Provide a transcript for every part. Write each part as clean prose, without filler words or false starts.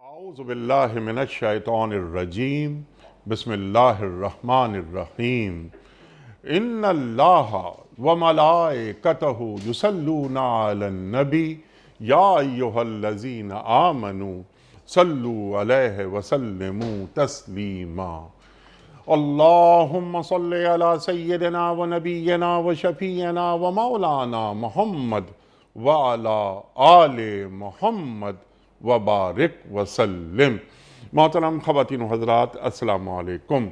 أعوذ بالله من الشيطان الرجيم بسم الله الرحمن الرحيم إن الله وملائكته يصلون على النبي يا أيها الذين آمنوا صلوا عليه وسلموا تسليما اللهم صل على سيدنا ونبينا وشفينا ومولانا محمد وعلى آل محمد وبارک وسلم۔ محترم خواتین و حضرات، السلام علیکم۔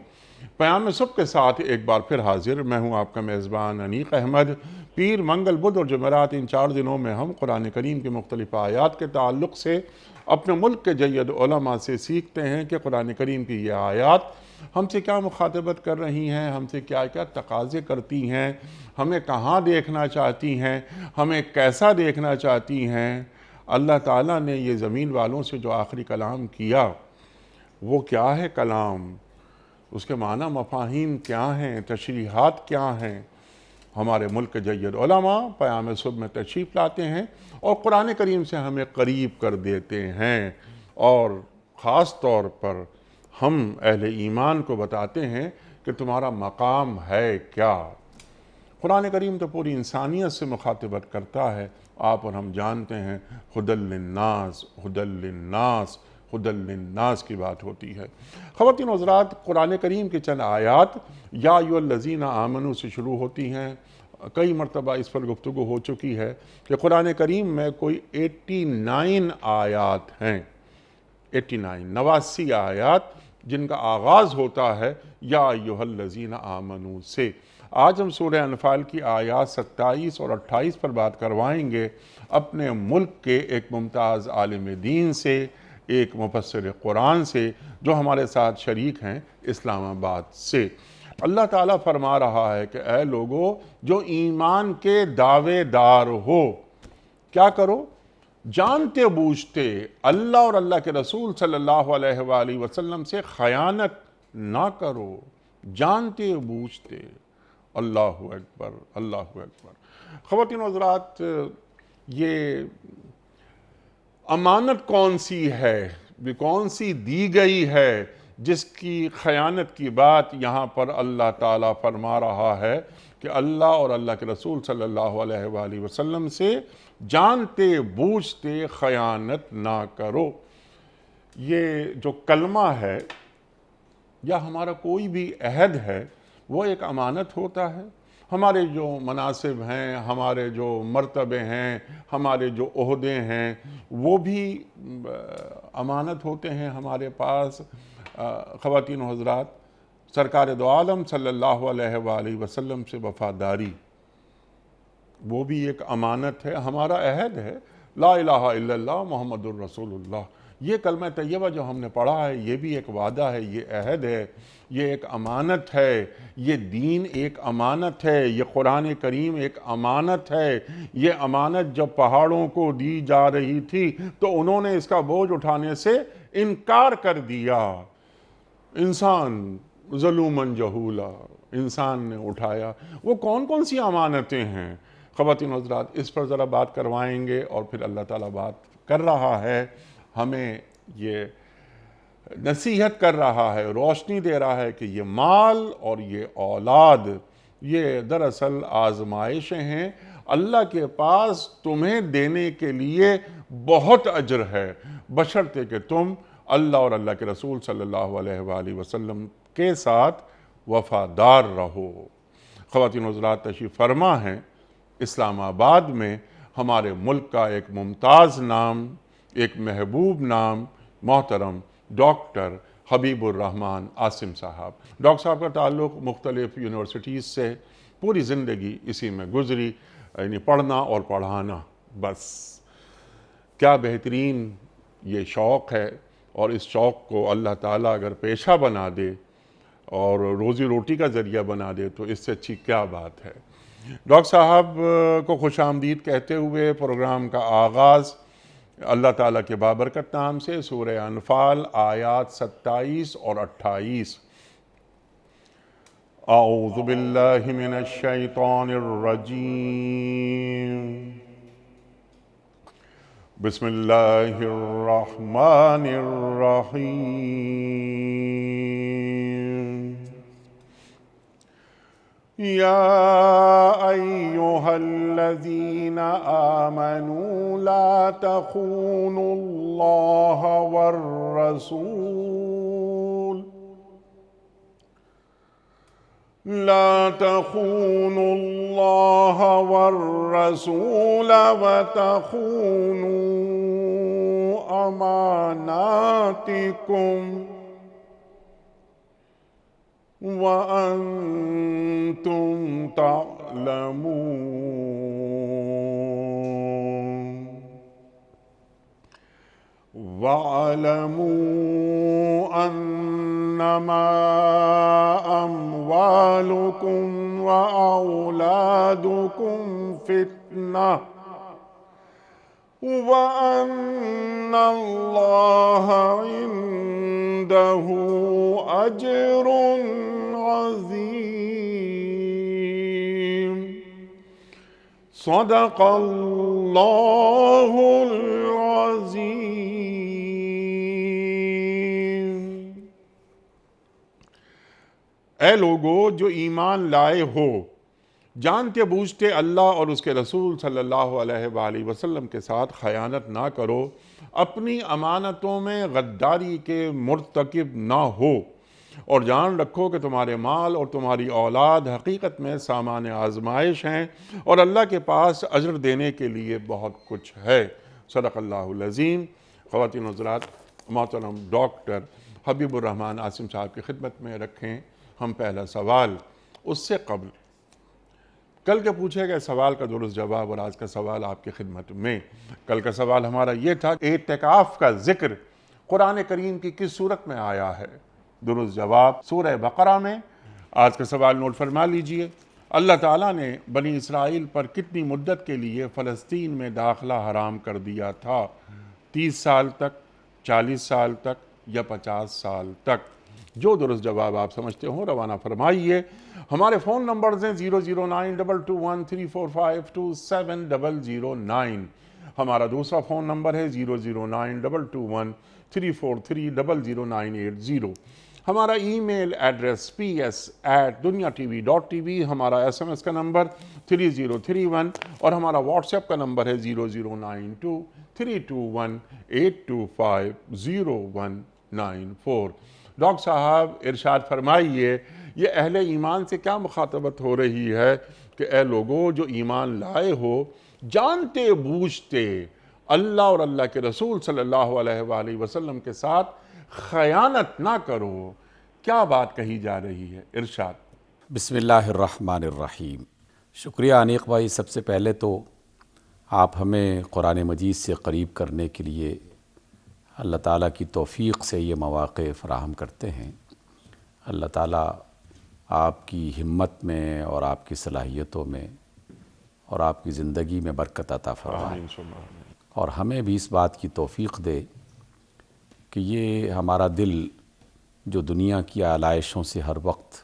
پیام صبح کے ساتھ ایک بار پھر حاضر میں ہوں آپ کا میزبان انیق احمد۔ پیر، منگل، بدھ اور جمعرات، ان 4 دنوں میں ہم قرآن کریم کی مختلف آیات کے تعلق سے اپنے ملک کے جید علماء سے سیکھتے ہیں کہ قرآن کریم کی یہ آیات ہم سے کیا مخاطبت کر رہی ہیں، ہم سے کیا کیا تقاضے کرتی ہیں، ہمیں کہاں دیکھنا چاہتی ہیں، ہمیں کیسا دیکھنا چاہتی ہیں۔ اللہ تعالیٰ نے یہ زمین والوں سے جو آخری کلام کیا، وہ کیا ہے کلام، اس کے معنی مفاہیم کیا ہیں، تشریحات کیا ہیں۔ ہمارے ملک کے جید علماء پیام صبح میں تشریف لاتے ہیں اور قرآن کریم سے ہمیں قریب کر دیتے ہیں، اور خاص طور پر ہم اہل ایمان کو بتاتے ہیں کہ تمہارا مقام ہے کیا۔ قرآن کریم تو پوری انسانیت سے مخاطبت کرتا ہے، آپ اور ہم جانتے ہیں ہدی للناس، ہدی للناس، ہدی للناس کی بات ہوتی ہے۔ خواتین و حضرات، قرآن کریم کی چند آیات یا ایھا الذین آمنوا سے شروع ہوتی ہیں۔ کئی مرتبہ اس پر گفتگو ہو چکی ہے کہ قرآن کریم میں کوئی 89 آیات ہیں، 89 آیات جن کا آغاز ہوتا ہے یا ایھا الذین آمنوا سے۔ آج ہم سورہ انفال کی آیات 27 اور 28 پر بات کروائیں گے اپنے ملک کے ایک ممتاز عالم دین سے، ایک مفسر قرآن سے جو ہمارے ساتھ شریک ہیں اسلام آباد سے۔ اللہ تعالیٰ فرما رہا ہے کہ اے لوگو جو ایمان کے دعوے دار ہو، کیا کرو؟ جانتے بوجھتے اللہ اور اللہ کے رسول صلی اللہ علیہ وآلہ وسلم سے خیانت نہ کرو، جانتے بوجھتے۔ اللہ اکبر، اللہ اکبر۔ خواتین و حضرات، یہ امانت کون سی ہے، یہ کون سی دی گئی ہے جس کی خیانت کی بات یہاں پر اللہ تعالیٰ فرما رہا ہے کہ اللہ اور اللہ کے رسول صلی اللہ علیہ وآلہ وسلم سے جانتے بوجھتے خیانت نہ کرو۔ یہ جو کلمہ ہے یا ہمارا کوئی بھی عہد ہے، وہ ایک امانت ہوتا ہے۔ ہمارے جو مناصب ہیں، ہمارے جو مرتبے ہیں، ہمارے جو عہدے ہیں، وہ بھی امانت ہوتے ہیں ہمارے پاس۔ خواتین و حضرات، سرکار دو عالم صلی اللہ علیہ وآلہ وسلم سے وفاداری، وہ بھی ایک امانت ہے، ہمارا عہد ہے۔ لا الہ الا اللہ محمد الرسول اللہ، یہ کلمہ طیبہ جو ہم نے پڑھا ہے، یہ بھی ایک وعدہ ہے، یہ عہد ہے، یہ ایک امانت ہے، یہ دین ایک امانت ہے، یہ قرآن کریم ایک امانت ہے۔ یہ امانت جب پہاڑوں کو دی جا رہی تھی تو انہوں نے اس کا بوجھ اٹھانے سے انکار کر دیا۔ انسان ظلوماً جہولا، انسان نے اٹھایا۔ وہ کون کون سی امانتیں ہیں؟ خواتین و حضرات، اس پر ذرا بات کروائیں گے، اور پھر اللہ تعالیٰ بات کر رہا ہے، ہمیں یہ نصیحت کر رہا ہے، روشنی دے رہا ہے کہ یہ مال اور یہ اولاد، یہ دراصل آزمائشیں ہیں۔ اللہ کے پاس تمہیں دینے کے لیے بہت اجر ہے، بشرطے کہ تم اللہ اور اللہ کے رسول صلی اللہ علیہ وآلہ وسلم کے ساتھ وفادار رہو۔ خواتین و حضرات، تشریف فرما ہیں اسلام آباد میں ہمارے ملک کا ایک ممتاز نام، ایک محبوب نام، محترم ڈاکٹر حبیب الرحمن عاصم صاحب۔ ڈاکٹر صاحب کا تعلق مختلف یونیورسٹیز سے، پوری زندگی اسی میں گزری، یعنی پڑھنا اور پڑھانا، بس کیا بہترین یہ شوق ہے۔ اور اس شوق کو اللہ تعالیٰ اگر پیشہ بنا دے اور روزی روٹی کا ذریعہ بنا دے تو اس سے اچھی کیا بات ہے۔ ڈاکٹر صاحب کو خوش آمدید کہتے ہوئے پروگرام کا آغاز اللہ تعالیٰ کے بابرکت نام سے، سورہ انفال آیات 27 اور 28۔ اعوذ باللہ من الشیطان الرجیم، بسم اللہ الرحمن الرحیم یا ایہا الذین آمنوا لا تخونوا اللہ والرسول لا تخونوا اللہ والرسول وتخونوا اماناتکم وانتم تعلمون وَاعْلَمُوا أَنَّمَا أَمْوَالُكُمْ وَأَوْلَادُكُمْ فِتْنَةٌ وَأَنَّ اللَّهَ عِندَهُ أَجْرٌ عَظِيمٌ صدق اللہ العظیم۔ اے لوگو جو ایمان لائے ہو، جانتے بوجھتے اللہ اور اس کے رسول صلی اللہ علیہ وآلہ وسلم کے ساتھ خیانت نہ کرو، اپنی امانتوں میں غداری کے مرتکب نہ ہو، اور جان رکھو کہ تمہارے مال اور تمہاری اولاد حقیقت میں سامان آزمائش ہیں، اور اللہ کے پاس اجر دینے کے لیے بہت کچھ ہے۔ صدق اللہ العظیم۔ خواتین و حضرات، محترم ڈاکٹر حبیب الرحمن عاصم صاحب کی خدمت میں رکھیں ہم پہلا سوال۔ اس سے قبل کل کے پوچھے گئے سوال کا درست جواب اور آج کا سوال آپ کی خدمت میں۔ کل کا سوال ہمارا یہ تھا کہ اعتکاف کا ذکر قرآن کریم کی کس صورت میں آیا ہے؟ درست جواب سورہ بقرہ میں۔ آج کا سوال نوٹ فرما لیجئے۔ اللہ تعالیٰ نے بنی اسرائیل پر کتنی مدت کے لیے فلسطین میں داخلہ حرام کر دیا تھا؟ 30 سال تک، 40 سال تک یا 50 سال تک؟ جو درست جواب آپ سمجھتے ہوں روانہ فرمائیے۔ ہمارے فون نمبرز ہیں 0092213452709۔ ہمارا دوسرا فون نمبر ہے 009221343009880۔ ہمارا ای میل ایڈریس ps@duniatv.tv، ہمارا SMS کا نمبر 3031، اور ہمارا واٹس ایپ کا نمبر ہے 009232182509194۔ ڈاکٹر صاحب ارشاد فرمائیے، یہ اہل ایمان سے کیا مخاطبت ہو رہی ہے کہ اے لوگو جو ایمان لائے ہو، جانتے بوجھتے اللہ اور اللہ کے رسول صلی اللہ علیہ وآلہ وسلم کے ساتھ خیانت نہ کرو۔ کیا بات کہی جا رہی ہے؟ ارشاد۔ بسم اللہ الرحمن الرحیم۔ شکریہ انیق بھائی، سب سے پہلے تو آپ ہمیں قرآن مجید سے قریب کرنے کے لیے اللہ تعالیٰ کی توفیق سے یہ مواقع فراہم کرتے ہیں۔ اللہ تعالیٰ آپ کی ہمت میں اور آپ کی صلاحیتوں میں اور آپ کی زندگی میں برکت عطا فرمائے، اور ہمیں بھی اس بات کی توفیق دے کہ یہ ہمارا دل جو دنیا کی آلائشوں سے ہر وقت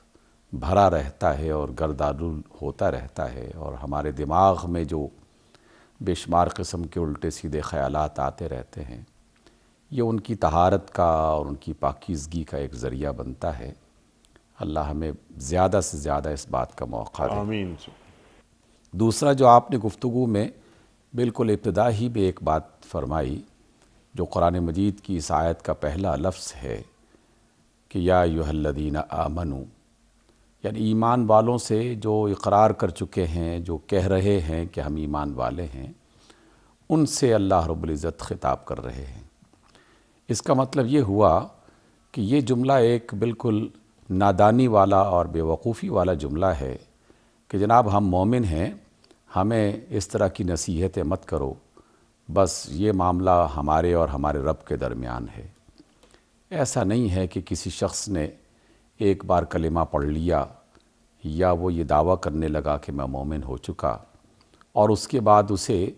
بھرا رہتا ہے اور گردآلود ہوتا رہتا ہے، اور ہمارے دماغ میں جو بے شمار قسم کے الٹے سیدھے خیالات آتے رہتے ہیں، یہ ان کی طہارت کا اور ان کی پاکیزگی کا ایک ذریعہ بنتا ہے۔ اللہ ہمیں زیادہ سے زیادہ اس بات کا موقع دے۔ آمین۔ دوسرا، جو آپ نے گفتگو میں بالکل ابتدا ہی میں ایک بات فرمائی، جو قرآن مجید کی اس آیت کا پہلا لفظ ہے کہ یا ایھا الذین آمنوا، یعنی ایمان والوں سے جو اقرار کر چکے ہیں، جو کہہ رہے ہیں کہ ہم ایمان والے ہیں، ان سے اللہ رب العزت خطاب کر رہے ہیں۔ اس کا مطلب یہ ہوا کہ یہ جملہ ایک بالکل نادانی والا اور بے وقوفی والا جملہ ہے کہ جناب ہم مومن ہیں، ہمیں اس طرح کی نصیحتیں مت کرو، بس یہ معاملہ ہمارے اور ہمارے رب کے درمیان ہے۔ ایسا نہیں ہے کہ کسی شخص نے ایک بار کلمہ پڑھ لیا یا وہ یہ دعویٰ کرنے لگا کہ میں مومن ہو چکا، اور اس کے بعد اسے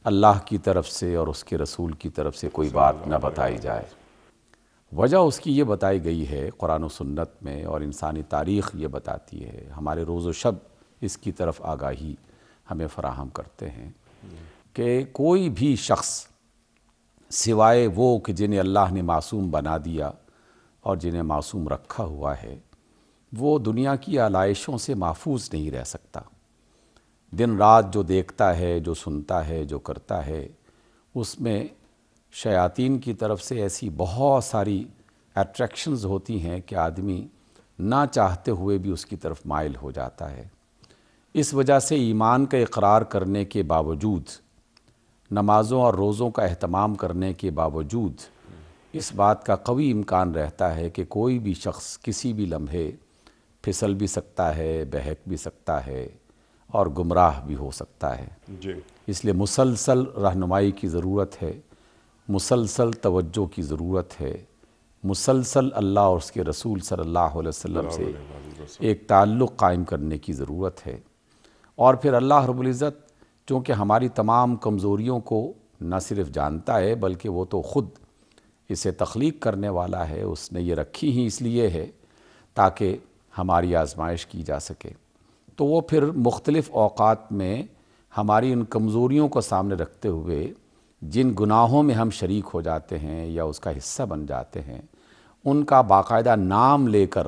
اللہ کی طرف سے اور اس کے رسول کی طرف سے کوئی بات نہ بتائی جائے۔ وجہ اس کی یہ بتائی گئی ہے قرآن و سنت میں، اور انسانی تاریخ یہ بتاتی ہے، ہمارے روز و شب اس کی طرف آگاہی ہمیں فراہم کرتے ہیں کہ کوئی بھی شخص سوائے وہ کہ جنہیں اللہ نے معصوم بنا دیا اور جنہیں معصوم رکھا ہوا ہے، وہ دنیا کی آلائشوں سے محفوظ نہیں رہ سکتا۔ دن رات جو دیکھتا ہے، جو سنتا ہے، جو کرتا ہے، اس میں شیاطین کی طرف سے ایسی بہت ساری اٹریکشنز ہوتی ہیں کہ آدمی نہ چاہتے ہوئے بھی اس کی طرف مائل ہو جاتا ہے۔ اس وجہ سے ایمان کا اقرار کرنے کے باوجود، نمازوں اور روزوں کا اہتمام کرنے کے باوجود، اس بات کا قوی امکان رہتا ہے کہ کوئی بھی شخص کسی بھی لمحے پھسل بھی سکتا ہے، بہک بھی سکتا ہے اور گمراہ بھی ہو سکتا ہے۔ جی اس لیے مسلسل رہنمائی کی ضرورت ہے، مسلسل توجہ کی ضرورت ہے، مسلسل اللہ اور اس کے رسول صلی اللہ علیہ وسلم سے ایک تعلق قائم کرنے کی ضرورت ہے۔ اور پھر اللہ رب العزت چونکہ ہماری تمام کمزوریوں کو نہ صرف جانتا ہے بلکہ وہ تو خود اسے تخلیق کرنے والا ہے، اس نے یہ رکھی ہی اس لیے ہے تاکہ ہماری آزمائش کی جا سکے، تو وہ پھر مختلف اوقات میں ہماری ان کمزوریوں کو سامنے رکھتے ہوئے جن گناہوں میں ہم شریک ہو جاتے ہیں یا اس کا حصہ بن جاتے ہیں، ان کا باقاعدہ نام لے کر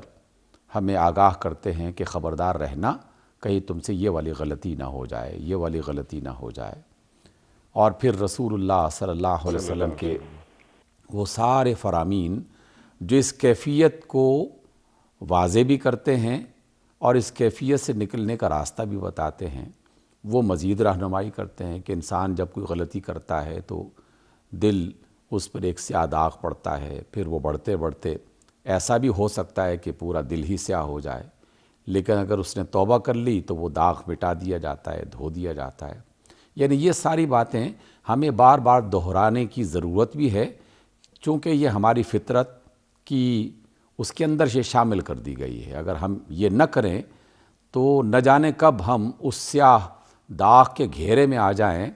ہمیں آگاہ کرتے ہیں کہ خبردار رہنا، کہیں تم سے یہ والی غلطی نہ ہو جائے، یہ والی غلطی نہ ہو جائے۔ اور پھر رسول اللہ صلی اللہ علیہ وسلم کے وہ سارے فرامین جو اس کیفیت کو واضح بھی کرتے ہیں اور اس کیفیت سے نکلنے کا راستہ بھی بتاتے ہیں، وہ مزید رہنمائی کرتے ہیں کہ انسان جب کوئی غلطی کرتا ہے تو دل اس پر ایک سیاہ داغ پڑتا ہے، پھر وہ بڑھتے بڑھتے ایسا بھی ہو سکتا ہے کہ پورا دل ہی سیاہ ہو جائے، لیکن اگر اس نے توبہ کر لی تو وہ داغ مٹا دیا جاتا ہے، دھو دیا جاتا ہے۔ یعنی یہ ساری باتیں ہمیں بار بار دہرانے کی ضرورت بھی ہے، چونکہ یہ ہماری فطرت کی اس کے اندر یہ شامل کر دی گئی ہے۔ اگر ہم یہ نہ کریں تو نہ جانے کب ہم اس سیاہ داغ کے گھیرے میں آ جائیں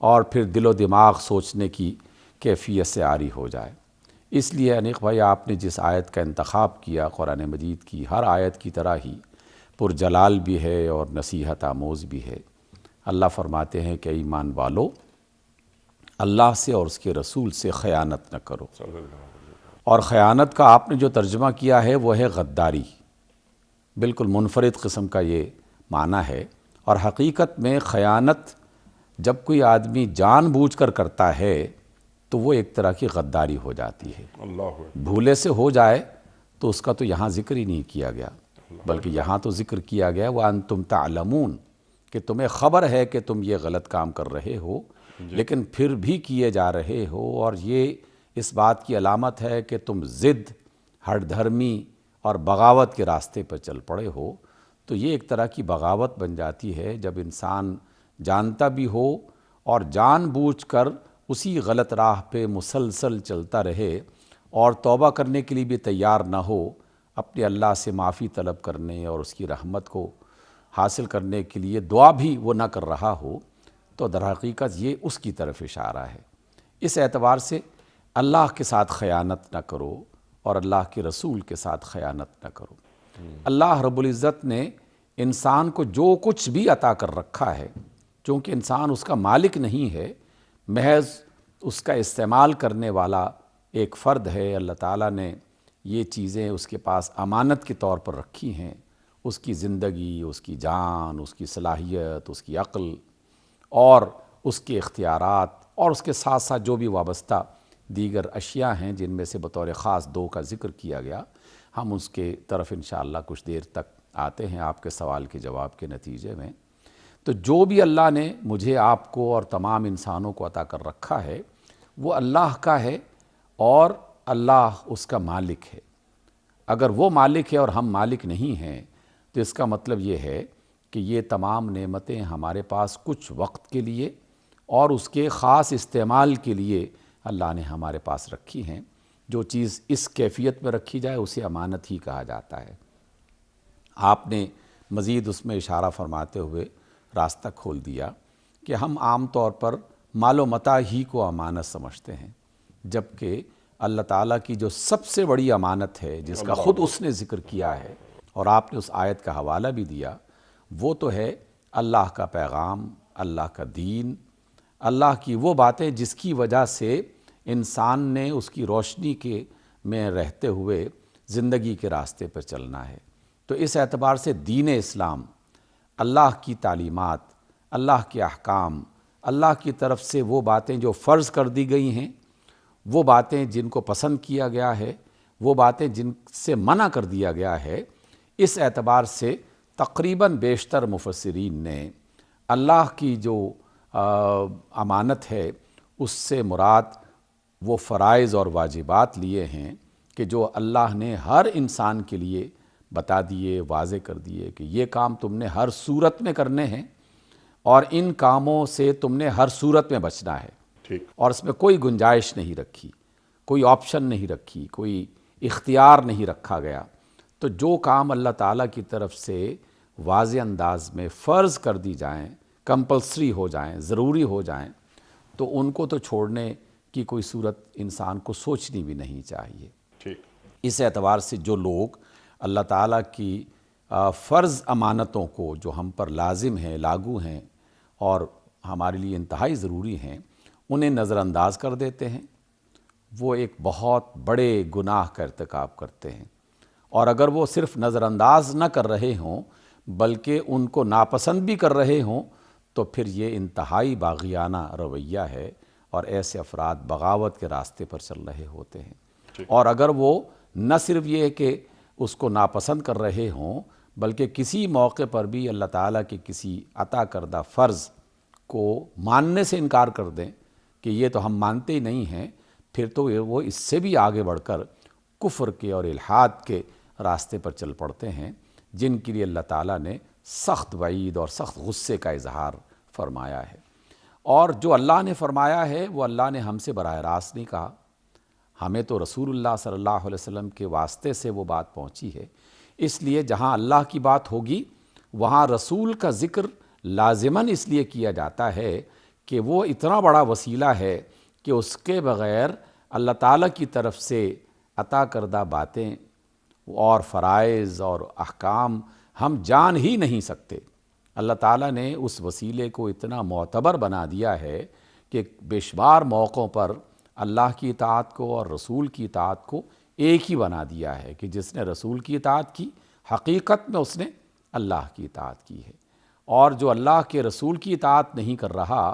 اور پھر دل و دماغ سوچنے کی کیفیت سے عاری ہو جائے۔ اس لیے انیق بھائی، آپ نے جس آیت کا انتخاب کیا قرآن مجید کی ہر آیت کی طرح ہی پرجلال بھی ہے اور نصیحت آموز بھی ہے۔ اللہ فرماتے ہیں کہ ایمان والو، اللہ سے اور اس کے رسول سے خیانت نہ کرو۔ اور خیانت کا آپ نے جو ترجمہ کیا ہے وہ ہے غداری، بالکل منفرد قسم کا یہ معنی ہے۔ اور حقیقت میں خیانت جب کوئی آدمی جان بوجھ کر کرتا ہے تو وہ ایک طرح کی غداری ہو جاتی ہے۔ اللہ بھولے سے ہو جائے تو اس کا تو یہاں ذکر ہی نہیں کیا گیا، بلکہ یہاں تو ذکر کیا گیا وَأَنْتُمْ تَعْلَمُونَ، کہ تمہیں خبر ہے کہ تم یہ غلط کام کر رہے ہو لیکن پھر بھی کیے جا رہے ہو، اور یہ اس بات کی علامت ہے کہ تم ضد، ہٹ دھرمی اور بغاوت کے راستے پر چل پڑے ہو۔ تو یہ ایک طرح کی بغاوت بن جاتی ہے جب انسان جانتا بھی ہو اور جان بوجھ کر اسی غلط راہ پہ مسلسل چلتا رہے اور توبہ کرنے کے لیے بھی تیار نہ ہو، اپنے اللہ سے معافی طلب کرنے اور اس کی رحمت کو حاصل کرنے کے لیے دعا بھی وہ نہ کر رہا ہو، تو در حقیقت یہ اس کی طرف اشارہ ہے۔ اس اعتبار سے اللہ کے ساتھ خیانت نہ کرو اور اللہ کے رسول کے ساتھ خیانت نہ کرو۔ اللہ رب العزت نے انسان کو جو کچھ بھی عطا کر رکھا ہے، چونکہ انسان اس کا مالک نہیں ہے، محض اس کا استعمال کرنے والا ایک فرد ہے، اللہ تعالیٰ نے یہ چیزیں اس کے پاس امانت کے طور پر رکھی ہیں، اس کی زندگی، اس کی جان، اس کی صلاحیت، اس کی عقل اور اس کے اختیارات، اور اس کے ساتھ ساتھ جو بھی وابستہ دیگر اشیاء ہیں جن میں سے بطور خاص 2 کا ذکر کیا گیا، ہم اس کے طرف انشاءاللہ کچھ دیر تک آتے ہیں آپ کے سوال کے جواب کے نتیجے میں۔ تو جو بھی اللہ نے مجھے، آپ کو اور تمام انسانوں کو عطا کر رکھا ہے وہ اللہ کا ہے اور اللہ اس کا مالک ہے۔ اگر وہ مالک ہے اور ہم مالک نہیں ہیں تو اس کا مطلب یہ ہے کہ یہ تمام نعمتیں ہمارے پاس کچھ وقت کے لیے اور اس کے خاص استعمال کے لیے اللہ نے ہمارے پاس رکھی ہیں۔ جو چیز اس کیفیت میں رکھی جائے اسے امانت ہی کہا جاتا ہے۔ آپ نے مزید اس میں اشارہ فرماتے ہوئے راستہ کھول دیا کہ ہم عام طور پر مال و متاع ہی کو امانت سمجھتے ہیں، جبکہ اللہ تعالیٰ کی جو سب سے بڑی امانت ہے جس کا خود اس نے ذکر کیا ہے اور آپ نے اس آیت کا حوالہ بھی دیا، وہ تو ہے اللہ کا پیغام، اللہ کا دین، اللہ کی وہ باتیں جس کی وجہ سے انسان نے اس کی روشنی کے میں رہتے ہوئے زندگی کے راستے پر چلنا ہے۔ تو اس اعتبار سے دین اسلام، اللہ کی تعلیمات، اللہ کے احکام، اللہ کی طرف سے وہ باتیں جو فرض کر دی گئی ہیں، وہ باتیں جن کو پسند کیا گیا ہے، وہ باتیں جن سے منع کر دیا گیا ہے، اس اعتبار سے تقریباً بیشتر مفسرین نے اللہ کی جو امانت ہے اس سے مراد وہ فرائض اور واجبات لیے ہیں کہ جو اللہ نے ہر انسان کے لیے بتا دیے، واضح کر دیے کہ یہ کام تم نے ہر صورت میں کرنے ہیں اور ان کاموں سے تم نے ہر صورت میں بچنا ہے، ٹھیک، اور اس میں کوئی گنجائش نہیں رکھی، کوئی آپشن نہیں رکھی، کوئی اختیار نہیں رکھا گیا۔ تو جو کام اللہ تعالیٰ کی طرف سے واضح انداز میں فرض کر دی جائیں، کمپلسری ہو جائیں، ضروری ہو جائیں، تو ان کو تو چھوڑنے کی کوئی صورت انسان کو سوچنی بھی نہیں چاہیے۔ ٹھیک، اس اعتبار سے جو لوگ اللہ تعالیٰ کی فرض امانتوں کو جو ہم پر لازم ہیں، لاگو ہیں اور ہمارے لیے انتہائی ضروری ہیں، انہیں نظر انداز کر دیتے ہیں، وہ ایک بہت بڑے گناہ کا ارتکاب کرتے ہیں۔ اور اگر وہ صرف نظر انداز نہ کر رہے ہوں بلکہ ان کو ناپسند بھی کر رہے ہوں تو پھر یہ انتہائی باغیانہ رویہ ہے، اور ایسے افراد بغاوت کے راستے پر چل رہے ہوتے ہیں۔ اور اگر وہ نہ صرف یہ کہ اس کو ناپسند کر رہے ہوں بلکہ کسی موقع پر بھی اللہ تعالیٰ کے کسی عطا کردہ فرض کو ماننے سے انکار کر دیں کہ یہ تو ہم مانتے ہی نہیں ہیں، پھر تو وہ اس سے بھی آگے بڑھ کر کفر کے اور الحاد کے راستے پر چل پڑتے ہیں، جن کے لیے اللہ تعالیٰ نے سخت وعید اور سخت غصے کا اظہار فرمایا ہے۔ اور جو اللہ نے فرمایا ہے وہ اللہ نے ہم سے براہ راست نہیں کہا، ہمیں تو رسول اللہ صلی اللہ علیہ وسلم کے واسطے سے وہ بات پہنچی ہے۔ اس لیے جہاں اللہ کی بات ہوگی وہاں رسول کا ذکر لازماً اس لیے کیا جاتا ہے کہ وہ اتنا بڑا وسیلہ ہے کہ اس کے بغیر اللہ تعالیٰ کی طرف سے عطا کردہ باتیں اور فرائض اور احکام ہم جان ہی نہیں سکتے۔ اللہ تعالیٰ نے اس وسیلے کو اتنا معتبر بنا دیا ہے کہ بے شمار موقعوں پر اللہ کی اطاعت کو اور رسول کی اطاعت کو ایک ہی بنا دیا ہے کہ جس نے رسول کی اطاعت کی حقیقت میں اس نے اللہ کی اطاعت کی ہے، اور جو اللہ کے رسول کی اطاعت نہیں کر رہا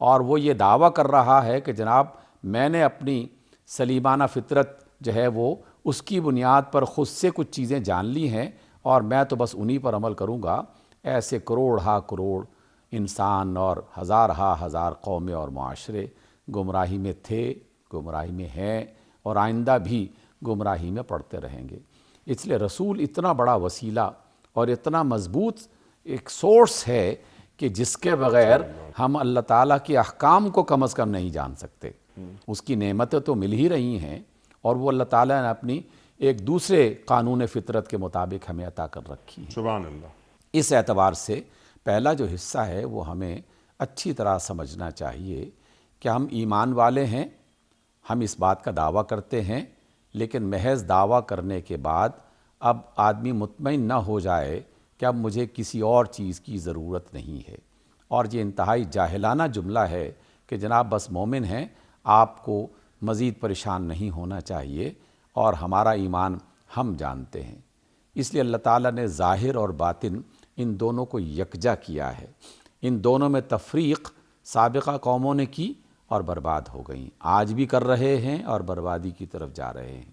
اور وہ یہ دعویٰ کر رہا ہے کہ جناب میں نے اپنی سلیمانہ فطرت جو ہے وہ اس کی بنیاد پر خود سے کچھ چیزیں جان لی ہیں اور میں تو بس انہی پر عمل کروں گا، ایسے کروڑ ہا کروڑ انسان اور ہزار ہا ہزار قومیں اور معاشرے گمراہی میں تھے، گمراہی میں ہیں اور آئندہ بھی گمراہی میں پڑتے رہیں گے۔ اس لیے رسول اتنا بڑا وسیلہ اور اتنا مضبوط ایک سورس ہے کہ جس کے بغیر ہم اللہ تعالیٰ کے احکام کو کم از کم نہیں جان سکتے۔ اس کی نعمتیں تو مل ہی رہی ہیں اور وہ اللہ تعالیٰ نے اپنی ایک دوسرے قانون فطرت کے مطابق ہمیں عطا کر رکھی ہے۔ سبحان اللہ۔ اس اعتبار سے پہلا جو حصہ ہے وہ ہمیں اچھی طرح سمجھنا چاہیے کہ ہم ایمان والے ہیں، ہم اس بات کا دعویٰ کرتے ہیں، لیکن محض دعویٰ کرنے کے بعد اب آدمی مطمئن نہ ہو جائے کہ اب مجھے کسی اور چیز کی ضرورت نہیں ہے، اور یہ انتہائی جاہلانہ جملہ ہے کہ جناب بس مومن ہیں، آپ کو مزید پریشان نہیں ہونا چاہیے اور ہمارا ایمان ہم جانتے ہیں۔ اس لیے اللہ تعالیٰ نے ظاہر اور باطن ان دونوں کو یکجا کیا ہے۔ ان دونوں میں تفریق سابقہ قوموں نے کی اور برباد ہو گئیں، آج بھی کر رہے ہیں اور بربادی کی طرف جا رہے ہیں۔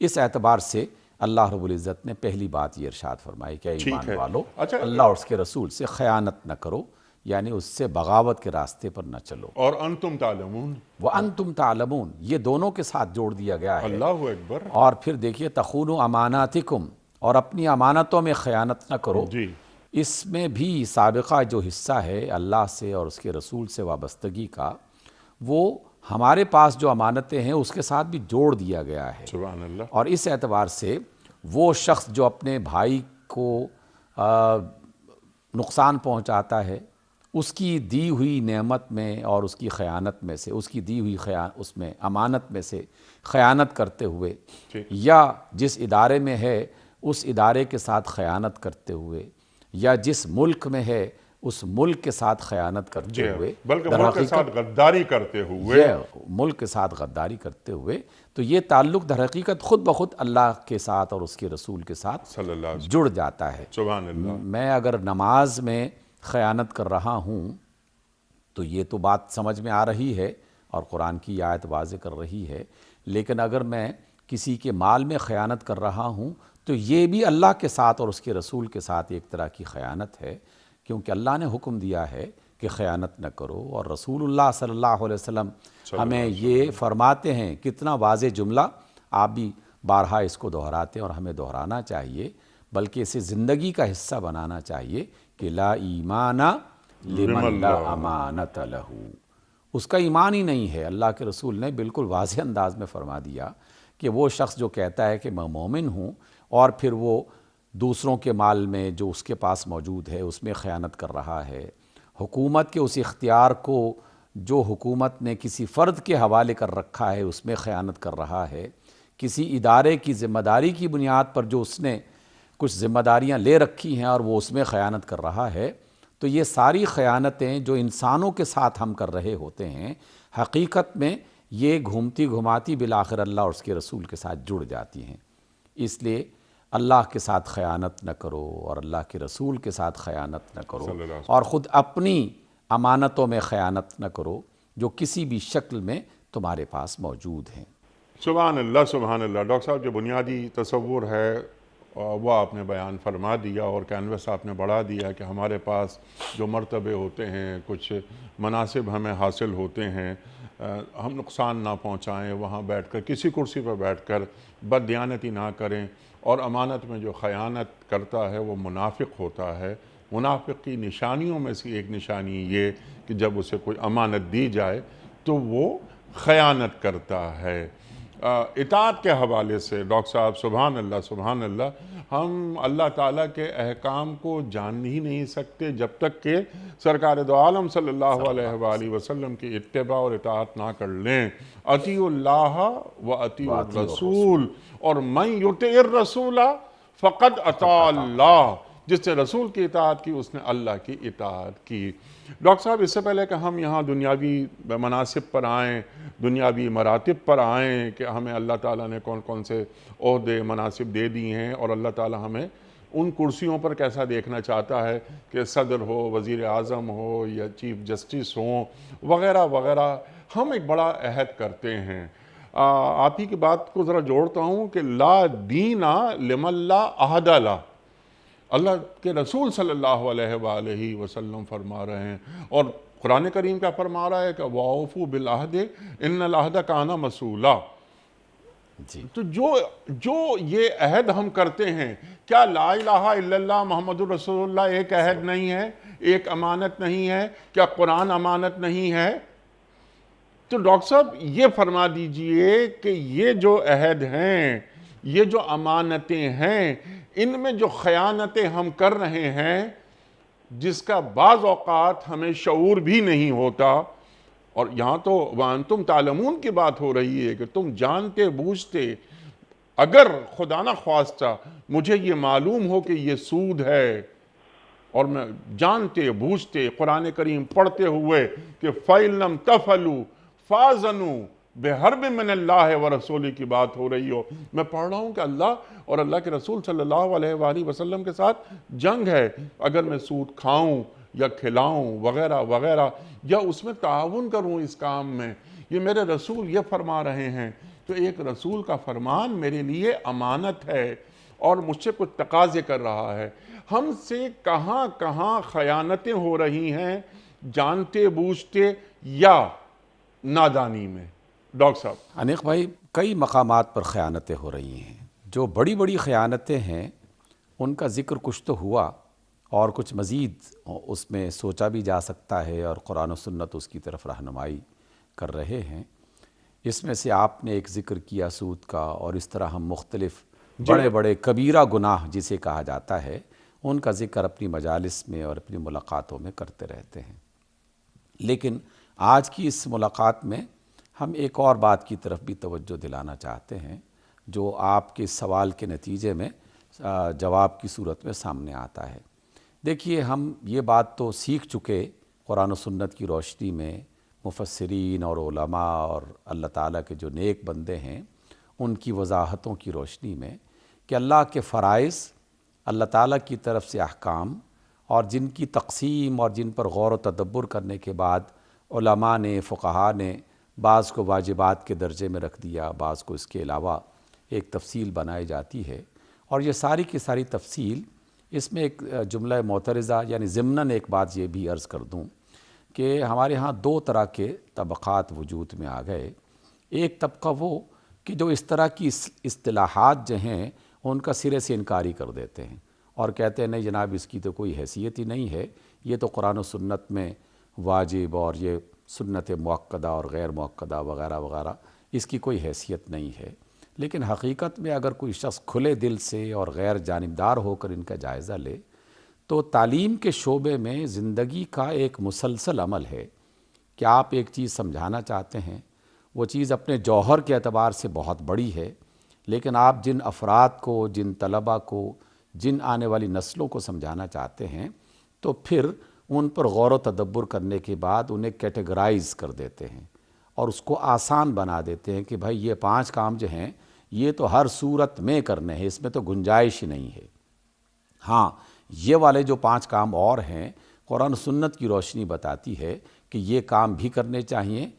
اس اعتبار سے اللہ رب العزت نے پہلی بات یہ ارشاد فرمائی کہ ایمان والو اللہ اور اس کے رسول سے خیانت نہ کرو، یعنی اس سے بغاوت کے راستے پر نہ چلو۔ اور انتم تعلمون، وَأَنْتُمْ تَعْلَمُونَ، یہ دونوں کے ساتھ جوڑ دیا گیا ہے۔ اللہ اکبر۔ اور پھر دیکھیے تخونوا اماناتکم، اور اپنی امانتوں میں خیانت نہ کرو۔ جی، اس میں بھی سابقہ جو حصہ ہے اللہ سے اور اس کے رسول سے وابستگی کا، وہ ہمارے پاس جو امانتیں ہیں اس کے ساتھ بھی جوڑ دیا گیا ہے۔ سبحان اللہ۔ اور اس اعتبار سے وہ شخص جو اپنے بھائی کو نقصان پہنچاتا ہے، اس کی دی ہوئی نعمت میں اور اس کی خیانت میں سے، اس کی دی ہوئی اس میں امانت میں سے خیانت کرتے ہوئے، یا جس ادارے میں ہے اس ادارے کے ساتھ خیانت کرتے ہوئے، یا جس ملک میں ہے اس ملک کے ساتھ خیانت کرتے ہوئے، بلکہ ملک کے ساتھ غداری کرتے ہوئے، ملک کے ساتھ غداری کرتے ہوئے، تو یہ تعلق در حقیقت خود بخود اللہ کے ساتھ اور اس کے رسول کے ساتھ صلی اللہ علیہ وسلم، جڑ جاتا ہے۔ سبحان اللہ۔ میں اگر نماز میں خیانت کر رہا ہوں تو یہ تو بات سمجھ میں آ رہی ہے اور قرآن کی آیت واضح کر رہی ہے، لیکن اگر میں کسی کے مال میں خیانت کر رہا ہوں تو یہ بھی اللہ کے ساتھ اور اس کے رسول کے ساتھ ایک طرح کی خیانت ہے، کیونکہ اللہ نے حکم دیا ہے کہ خیانت نہ کرو، اور رسول اللہ صلی اللہ علیہ وسلم ہمیں یہ فرماتے ہیں، کتنا واضح جملہ، آپ بھی بارہا اس کو دہراتے ہیں اور ہمیں دہرانا چاہیے، بلکہ اسے زندگی کا حصہ بنانا چاہیے کہ لا ایمان لمن لا امانت لہ، اس کا ایمان ہی نہیں ہے۔ اللہ کے رسول نے بالکل واضح انداز میں فرما دیا کہ وہ شخص جو کہتا ہے کہ میں مومن ہوں اور پھر وہ دوسروں کے مال میں جو اس کے پاس موجود ہے اس میں خیانت کر رہا ہے، حکومت کے اس اختیار کو جو حکومت نے کسی فرد کے حوالے کر رکھا ہے اس میں خیانت کر رہا ہے، کسی ادارے کی ذمہ داری کی بنیاد پر جو اس نے کچھ ذمہ داریاں لے رکھی ہیں اور وہ اس میں خیانت کر رہا ہے، تو یہ ساری خیانتیں جو انسانوں کے ساتھ ہم کر رہے ہوتے ہیں، حقیقت میں یہ گھومتی گھماتی بالآخر اللہ اور اس کے رسول کے ساتھ جڑ جاتی ہیں۔ اس لیے اللہ کے ساتھ خیانت نہ کرو اور اللہ کے رسول کے ساتھ خیانت نہ کرو، اور خود اپنی امانتوں میں خیانت نہ کرو جو کسی بھی شکل میں تمہارے پاس موجود ہیں۔ سبحان اللہ، سبحان اللہ۔ ڈاکٹر صاحب جو بنیادی تصور ہے وہ آپ نے بیان فرما دیا اور کینوس آپ نے بڑھا دیا کہ ہمارے پاس جو مرتبے ہوتے ہیں، کچھ مناصب ہمیں حاصل ہوتے ہیں، ہم نقصان نہ پہنچائیں، وہاں بیٹھ کر کسی کرسی پر بیٹھ کر بددیانتی نہ کریں، اور امانت میں جو خیانت کرتا ہے وہ منافق ہوتا ہے۔ منافق کی نشانیوں میں سے ایک نشانی یہ کہ جب اسے کوئی امانت دی جائے تو وہ خیانت کرتا ہے۔ اطاعت کے حوالے سے ڈاکٹر صاحب سبحان اللہ، سبحان اللہ، ہم اللہ تعالیٰ کے احکام کو جان ہی نہیں سکتے جب تک کہ سرکار دو عالم صلی اللہ علیہ وآلہ وسلم کی اتباع اور اطاعت نہ کر لیں۔ اطیعوا اللہ و اطیعوا الرسول، اور من یطع الرسول فقد اطاع اللہ، جس نے رسول کی اطاعت کی اس نے اللہ کی اطاعت کی۔ ڈاکٹر صاحب اس سے پہلے کہ ہم یہاں دنیاوی مناصب پر آئیں، دنیاوی مراتب پر آئیں کہ ہمیں اللہ تعالیٰ نے کون کون سے عہدے مناصب دے دی ہیں اور اللہ تعالیٰ ہمیں ان کرسیوں پر کیسا دیکھنا چاہتا ہے کہ صدر ہو، وزیر اعظم ہو یا چیف جسٹس ہوں وغیرہ وغیرہ، ہم ایک بڑا عہد کرتے ہیں۔ آپ ہی کی بات کو ذرا جوڑتا ہوں کہ لا دین لمن لا عہد لہ، اللہ کے رسول صلی اللہ علیہ وآلہ وسلم فرما رہے ہیں، اور قرآن کریم کا فرما رہا ہے کہ وَأَوْفُوا بِالْعَهْدِ إِنَّ الْعَهْدَ كَانَ مَسْئُولًا۔ تو جو یہ عہد ہم کرتے ہیں، کیا لا الہ الا اللہ محمد الرسول اللہ ایک عہد نہیں ہے، ایک امانت نہیں ہے؟ کیا قرآن امانت نہیں ہے؟ تو ڈاکٹر صاحب یہ فرما دیجئے کہ یہ جو عہد ہیں، یہ جو امانتیں ہیں، ان میں جو خیانتیں ہم کر رہے ہیں جس کا بعض اوقات ہمیں شعور بھی نہیں ہوتا، اور یہاں تو وَأَنْتُمْ تَعْلَمُونَ کی بات ہو رہی ہے کہ تم جانتے بوجھتے، اگر خدا نہ خواستہ مجھے یہ معلوم ہو کہ یہ سود ہے، اور میں جانتے بوجھتے قرآن کریم پڑھتے ہوئے کہ فَإِن لَمْ تَفْعَلُوا فَأْذَنُوا بِحَرْبٍ مِّنَ اللَّهِ وَرَسُولِهِ کی بات ہو رہی ہو، میں پڑھ رہا ہوں کہ اللہ اور اللہ کے رسول صلی اللہ علیہ وآلہ وسلم کے ساتھ جنگ ہے، اگر میں سود کھاؤں یا کھلاؤں وغیرہ وغیرہ، یا اس میں تعاون کروں اس کام میں، یہ میرے رسول یہ فرما رہے ہیں، تو ایک رسول کا فرمان میرے لیے امانت ہے اور مجھ سے کچھ تقاضے کر رہا ہے۔ ہم سے کہاں کہاں خیانتیں ہو رہی ہیں، جانتے بوجھتے یا نادانی میں؟ ڈاکٹر صاحب انیق بھائی، کئی مقامات پر خیانتیں ہو رہی ہیں۔ جو بڑی بڑی خیانتیں ہیں ان کا ذکر کچھ تو ہوا، اور کچھ مزید اس میں سوچا بھی جا سکتا ہے، اور قرآن و سنت اس کی طرف رہنمائی کر رہے ہیں۔ اس میں سے آپ نے ایک ذکر کیا سود کا، اور اس طرح ہم مختلف بڑے بڑے کبیرہ گناہ جسے کہا جاتا ہے ان کا ذکر اپنی مجالس میں اور اپنی ملاقاتوں میں کرتے رہتے ہیں۔ لیکن آج کی اس ملاقات میں ہم ایک اور بات کی طرف بھی توجہ دلانا چاہتے ہیں جو آپ کے سوال کے نتیجے میں جواب کی صورت میں سامنے آتا ہے۔ دیکھیے ہم یہ بات تو سیکھ چکے قرآن و سنت کی روشنی میں، مفسرین اور علماء اور اللہ تعالیٰ کے جو نیک بندے ہیں ان کی وضاحتوں کی روشنی میں، کہ اللہ کے فرائض، اللہ تعالیٰ کی طرف سے احکام، اور جن کی تقسیم اور جن پر غور و تدبر کرنے کے بعد علماء نے، فقہاء نے بعض کو واجبات کے درجے میں رکھ دیا، بعض کو اس کے علاوہ ایک تفصیل بنائی جاتی ہے، اور یہ ساری کی ساری تفصیل، اس میں ایک جملہ معترضہ یعنی ضمناً ایک بات یہ بھی عرض کر دوں کہ ہمارے ہاں دو طرح کے طبقات وجود میں آ گئے۔ ایک طبقہ وہ کہ جو اس طرح کی اصطلاحات جو ہیں ان کا سرے سے انکاری کر دیتے ہیں اور کہتے ہیں نہیں جناب اس کی تو کوئی حیثیت ہی نہیں ہے، یہ تو قرآن و سنت میں واجب اور یہ سنت مؤکدہ اور غیر مؤکدہ وغیرہ وغیرہ اس کی کوئی حیثیت نہیں ہے۔ لیکن حقیقت میں اگر کوئی شخص کھلے دل سے اور غیر جانبدار ہو کر ان کا جائزہ لے تو تعلیم کے شعبے میں زندگی کا ایک مسلسل عمل ہے کہ آپ ایک چیز سمجھانا چاہتے ہیں، وہ چیز اپنے جوہر کے اعتبار سے بہت بڑی ہے، لیکن آپ جن افراد کو، جن طلبہ کو، جن آنے والی نسلوں کو سمجھانا چاہتے ہیں تو پھر ان پر غور و تدبر کرنے کے بعد انہیں کیٹیگرائز کر دیتے ہیں اور اس کو آسان بنا دیتے ہیں کہ بھائی یہ 5 کام جو ہیں یہ تو ہر صورت میں کرنے ہیں، اس میں تو گنجائش ہی نہیں ہے۔ ہاں یہ والے جو 5 کام اور ہیں قرآن و سنت کی روشنی بتاتی ہے کہ یہ کام بھی کرنے چاہیے،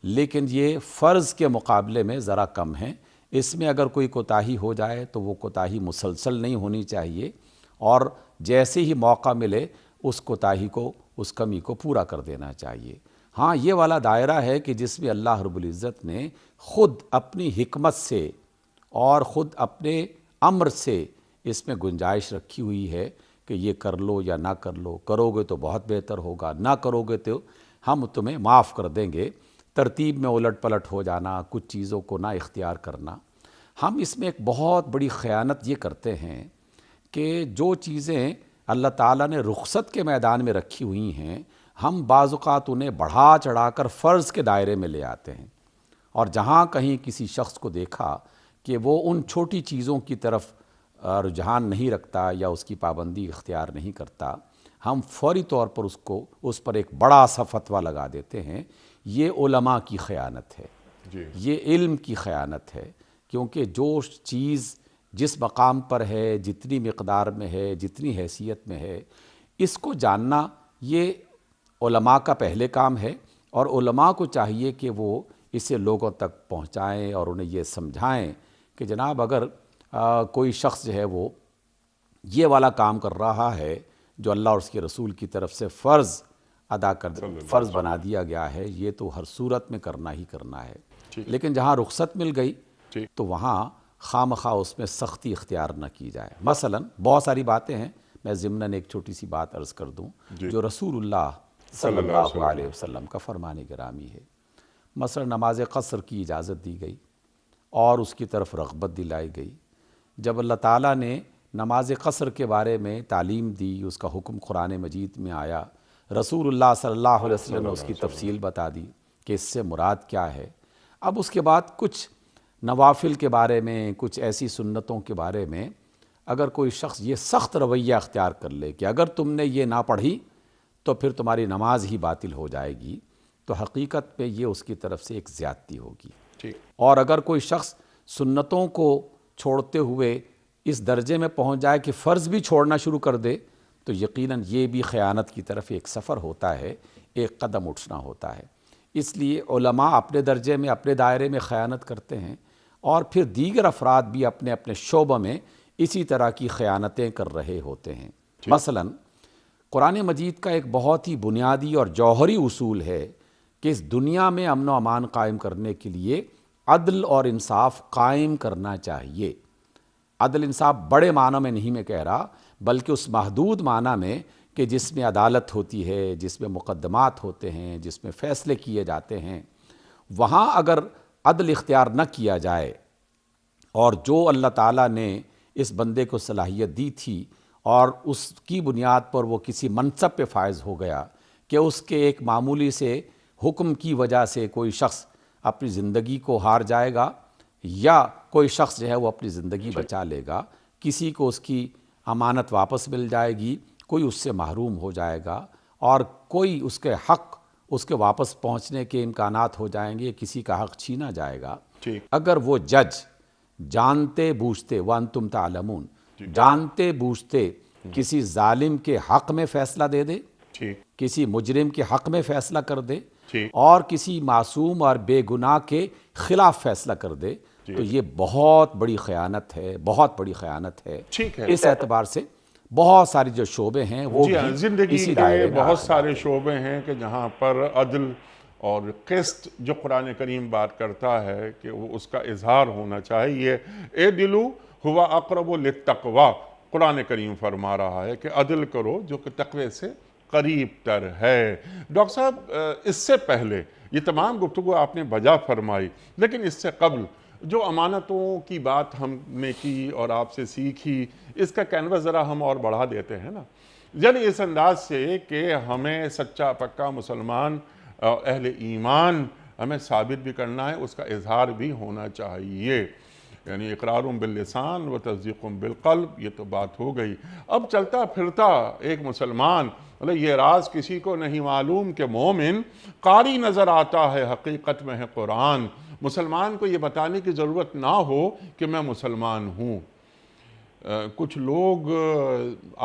لیکن یہ فرض کے مقابلے میں ذرا کم ہیں، اس میں اگر کوئی کوتاہی ہو جائے تو وہ کوتاہی مسلسل نہیں ہونی چاہیے، اور جیسے ہی موقع ملے اس کوتاہی کو، اس کمی کو پورا کر دینا چاہیے۔ ہاں یہ والا دائرہ ہے کہ جس میں اللہ رب العزت نے خود اپنی حکمت سے اور خود اپنے امر سے اس میں گنجائش رکھی ہوئی ہے کہ یہ کر لو یا نہ کر لو، کرو گے تو بہت بہتر ہوگا، نہ کرو گے تو ہم تمہیں معاف کر دیں گے۔ ترتیب میں الٹ پلٹ ہو جانا، کچھ چیزوں کو نہ اختیار کرنا، ہم اس میں ایک بہت بڑی خیانت یہ کرتے ہیں کہ جو چیزیں اللہ تعالیٰ نے رخصت کے میدان میں رکھی ہوئی ہیں ہم بعض اوقات انہیں بڑھا چڑھا کر فرض کے دائرے میں لے آتے ہیں، اور جہاں کہیں کسی شخص کو دیکھا کہ وہ ان چھوٹی چیزوں کی طرف رجحان نہیں رکھتا یا اس کی پابندی اختیار نہیں کرتا، ہم فوری طور پر اس پر ایک بڑا سا فتویٰ لگا دیتے ہیں۔ یہ علماء کی خیانت ہے، یہ علم کی خیانت ہے، کیونکہ جو چیز جس مقام پر ہے، جتنی مقدار میں ہے، جتنی حیثیت میں ہے، اس کو جاننا یہ علماء کا پہلے کام ہے، اور علماء کو چاہیے کہ وہ اسے لوگوں تک پہنچائیں اور انہیں یہ سمجھائیں کہ جناب اگر کوئی شخص جو ہے وہ یہ والا کام کر رہا ہے جو اللہ اور اس کے رسول کی طرف سے فرض بنا دیا گیا ہے، یہ تو ہر صورت میں کرنا ہی کرنا ہے، لیکن جہاں رخصت مل گئی تو وہاں خامخواہ اس میں سختی اختیار نہ کی جائے۔ مثلا بہت ساری باتیں ہیں، میں ضمناً ایک چھوٹی سی بات عرض کر دوں جو رسول اللہ صلی اللہ علیہ وسلم کا فرمان گرامی ہے۔ مثلا نماز قصر کی اجازت دی گئی اور اس کی طرف رغبت دلائی گئی۔ جب اللہ تعالیٰ نے نماز قصر کے بارے میں تعلیم دی، اس کا حکم قرآن مجید میں آیا، رسول اللہ صلی اللہ علیہ وسلم نے اس کی تفصیل بتا دی کہ اس سے مراد کیا ہے۔ اب اس کے بعد کچھ نوافل کے بارے میں، کچھ ایسی سنتوں کے بارے میں اگر کوئی شخص یہ سخت رویہ اختیار کر لے کہ اگر تم نے یہ نہ پڑھی تو پھر تمہاری نماز ہی باطل ہو جائے گی، تو حقیقت میں یہ اس کی طرف سے ایک زیادتی ہوگی۔ اور اگر کوئی شخص سنتوں کو چھوڑتے ہوئے اس درجے میں پہنچ جائے کہ فرض بھی چھوڑنا شروع کر دے تو یقیناً یہ بھی خیانت کی طرف ایک سفر ہوتا ہے، ایک قدم اٹھنا ہوتا ہے۔ اس لیے علماء اپنے درجے میں، اپنے دائرے میں خیانت کرتے ہیں، اور پھر دیگر افراد بھی اپنے اپنے شعبہ میں اسی طرح کی خیانتیں کر رہے ہوتے ہیں۔ مثلا قرآن مجید کا ایک بہت ہی بنیادی اور جوہری اصول ہے کہ اس دنیا میں امن و امان قائم کرنے کے لیے عدل اور انصاف قائم کرنا چاہیے۔ عدل انصاف بڑے معنی میں نہیں میں کہہ رہا، بلکہ اس محدود معنی میں کہ جس میں عدالت ہوتی ہے، جس میں مقدمات ہوتے ہیں، جس میں فیصلے کیے جاتے ہیں، وہاں اگر عدل اختیار نہ کیا جائے اور جو اللہ تعالیٰ نے اس بندے کو صلاحیت دی تھی اور اس کی بنیاد پر وہ کسی منصب پہ فائز ہو گیا کہ اس کے ایک معمولی سے حکم کی وجہ سے کوئی شخص اپنی زندگی کو ہار جائے گا یا کوئی شخص جو ہے وہ اپنی زندگی بچا لے گا، کسی کو اس کی امانت واپس مل جائے گی، کوئی اس سے محروم ہو جائے گا اور کوئی اس کے حق اس کے واپس پہنچنے کے امکانات ہو جائیں گے، کسی کا حق چھینا جائے گا۔ ٹھیک، اگر وہ جج جانتے بوجھتے وانتم تعلمون، جانتے بوجھتے کسی ظالم کے حق میں فیصلہ دے دے، ٹھیک، کسی مجرم کے حق میں فیصلہ کر دے ٹھیک، اور کسی معصوم اور بے گناہ کے خلاف فیصلہ کر دے، تو یہ بہت بڑی خیانت ہے، بہت بڑی خیانت ہے۔ ٹھیک ہے۔ اس اعتبار سے بہت ساری جو شعبے ہیں وہ جی ہاں، بھی زندگی اسی کے دائرے میں بہت آ سارے شعبے ہیں کہ جہاں پر عدل اور قسط جو قرآن کریم بات کرتا ہے کہ وہ اس کا اظہار ہونا چاہیے۔ اعدلوا ہوا اقرب للتقوی، قرآن کریم فرما رہا ہے کہ عدل کرو جو کہ تقوی سے قریب تر ہے۔ ڈاکٹر صاحب، اس سے پہلے یہ تمام گفتگو آپ نے بجا فرمائی، لیکن اس سے قبل جو امانتوں کی بات ہم نے کی اور آپ سے سیکھی، اس کا کینوس ذرا ہم اور بڑھا دیتے ہیں نا، یعنی اس انداز سے کہ ہمیں سچا پکا مسلمان اہل ایمان ہمیں ثابت بھی کرنا ہے، اس کا اظہار بھی ہونا چاہیے، یعنی اقرار باللسان و تصدیق بالقلب، یہ تو بات ہو گئی۔ اب چلتا پھرتا ایک مسلمان، یہ راز کسی کو نہیں معلوم کہ مومن قاری نظر آتا ہے، حقیقت میں ہے قرآن۔ مسلمان کو یہ بتانے کی ضرورت نہ ہو کہ میں مسلمان ہوں۔ کچھ لوگ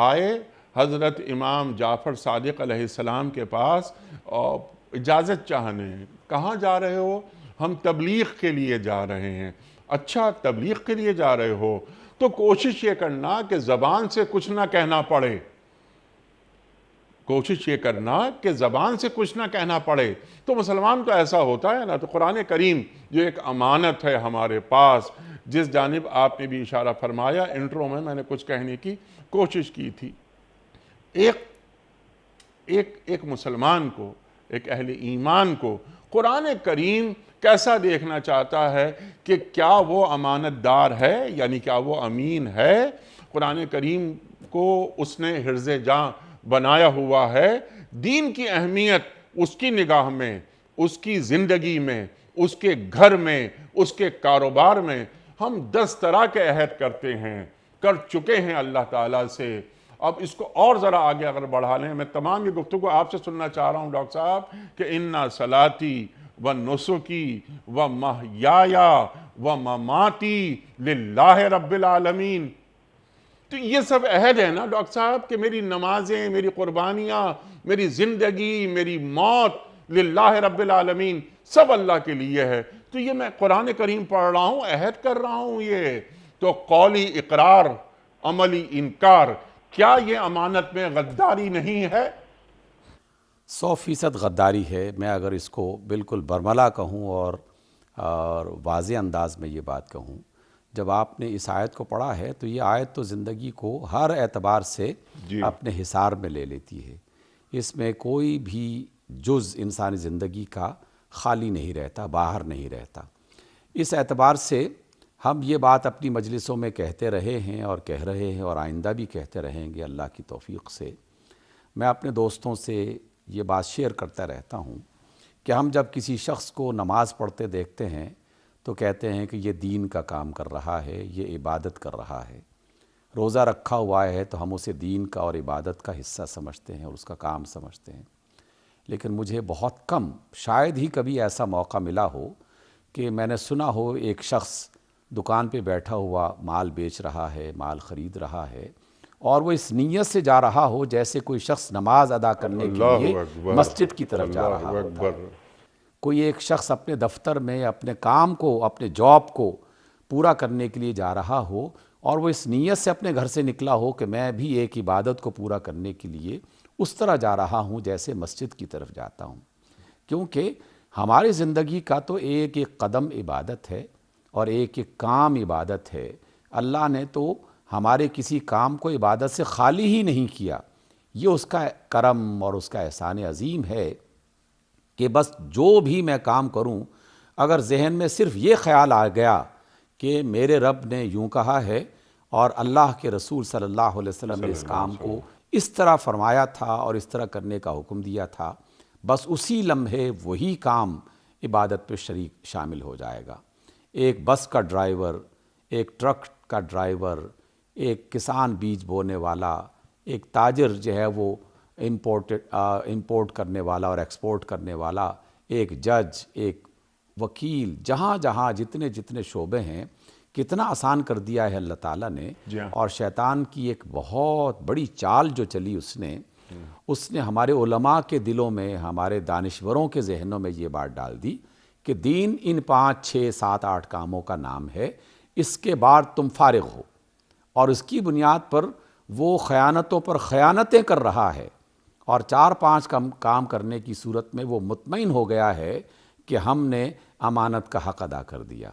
آئے حضرت امام جعفر صادق علیہ السلام کے پاس اور اجازت چاہنے، کہاں جا رہے ہو؟ ہم تبلیغ کے لیے جا رہے ہیں۔ اچھا، تبلیغ کے لیے جا رہے ہو تو کوشش یہ کرنا کہ زبان سے کچھ نہ کہنا پڑے، کوشش یہ کرنا کہ زبان سے کچھ نہ کہنا پڑے۔ تو مسلمان تو ایسا ہوتا ہے نا، تو قرآن کریم جو ایک امانت ہے ہمارے پاس، جس جانب آپ نے بھی اشارہ فرمایا، انٹرو میں نے کچھ کہنے کی کوشش کی تھی، ایک مسلمان کو، ایک اہل ایمان کو قرآن کریم کیسا دیکھنا چاہتا ہے کہ کیا وہ امانت دار ہے، یعنی کیا وہ امین ہے؟ قرآن کریم کو اس نے حرز جاں بنایا ہوا ہے۔ دین کی اہمیت اس کی نگاہ میں، اس کی زندگی میں، اس کے گھر میں، اس کے کاروبار میں ہم 10 طرح کے عہد کرتے ہیں، کر چکے ہیں اللہ تعالیٰ سے۔ اب اس کو اور ذرا آگے اگر بڑھا لیں، میں تمام یہ گفتگو آپ سے سننا چاہ رہا ہوں ڈاکٹر صاحب کہ اِنَّ صَلَاتِي وَنُسُكِي وَمَحْيَايَ وَمَمَاتِي لِلَّهِ رَبِّ الْعَالَمِينَ۔ تو یہ سب عہد ہے نا ڈاکٹر صاحب کہ میری نمازیں، میری قربانیاں، میری زندگی، میری موت للہ رب العالمین، سب اللہ کے لیے ہے۔ تو یہ میں قرآن کریم پڑھ رہا ہوں، عہد کر رہا ہوں، یہ تو قولی اقرار، عملی انکار، کیا یہ امانت میں غداری نہیں ہے؟ 100% غداری ہے۔ میں اگر اس کو بالکل برملا کہوں اور واضح انداز میں یہ بات کہوں، جب آپ نے اس آیت کو پڑھا ہے تو یہ آیت تو زندگی کو ہر اعتبار سے اپنے حصار میں لے لیتی ہے۔ اس میں کوئی بھی جز انسانی زندگی کا خالی نہیں رہتا، باہر نہیں رہتا۔ اس اعتبار سے ہم یہ بات اپنی مجلسوں میں کہتے رہے ہیں اور کہہ رہے ہیں اور آئندہ بھی کہتے رہیں گے اللہ کی توفیق سے۔ میں اپنے دوستوں سے یہ بات شیئر کرتا رہتا ہوں کہ ہم جب کسی شخص کو نماز پڑھتے دیکھتے ہیں تو کہتے ہیں کہ یہ دین کا کام کر رہا ہے، یہ عبادت کر رہا ہے۔ روزہ رکھا ہوا ہے تو ہم اسے دین کا اور عبادت کا حصہ سمجھتے ہیں اور اس کا کام سمجھتے ہیں۔ لیکن مجھے بہت کم، شاید ہی کبھی ایسا موقع ملا ہو کہ میں نے سنا ہو ایک شخص دکان پہ بیٹھا ہوا مال بیچ رہا ہے، مال خرید رہا ہے، اور وہ اس نیت سے جا رہا ہو جیسے کوئی شخص نماز ادا کرنے کے لیے مسجد کی طرف جا رہا ہوتا ہے۔ کوئی ایک شخص اپنے دفتر میں اپنے کام کو، اپنے جاب کو پورا کرنے کے لیے جا رہا ہو اور وہ اس نیت سے اپنے گھر سے نکلا ہو کہ میں بھی ایک عبادت کو پورا کرنے کے لیے اس طرح جا رہا ہوں جیسے مسجد کی طرف جاتا ہوں۔ کیونکہ ہماری زندگی کا تو ایک ایک قدم عبادت ہے اور ایک ایک کام عبادت ہے۔ اللہ نے تو ہمارے کسی کام کو عبادت سے خالی ہی نہیں کیا۔ یہ اس کا کرم اور اس کا احسان عظیم ہے کہ بس جو بھی میں کام کروں، اگر ذہن میں صرف یہ خیال آ گیا کہ میرے رب نے یوں کہا ہے اور اللہ کے رسول صلی اللہ علیہ وسلم نے اس کام کو اس طرح فرمایا تھا اور اس طرح کرنے کا حکم دیا تھا، بس اسی لمحے وہی کام عبادت پہ شامل ہو جائے گا۔ ایک بس کا ڈرائیور، ایک ٹرک کا ڈرائیور، ایک کسان بیج بونے والا، ایک تاجر جو ہے وہ امپورٹ کرنے والا اور ایکسپورٹ کرنے والا، ایک جج، ایک وکیل، جہاں جہاں جتنے جتنے شعبے ہیں، کتنا آسان کر دیا ہے اللہ تعالیٰ نے۔ جی ہاں۔ اور شیطان کی ایک بہت بڑی چال جو چلی اس نے ہمارے علماء کے دلوں میں، ہمارے دانشوروں کے ذہنوں میں یہ بات ڈال دی کہ دین ان 5 6 7 8 کاموں کا نام ہے، اس کے بعد تم فارغ ہو، اور اس کی بنیاد پر وہ خیانتوں پر خیانتیں کر رہا ہے، اور 4 5 کام کرنے کی صورت میں وہ مطمئن ہو گیا ہے کہ ہم نے امانت کا حق ادا کر دیا،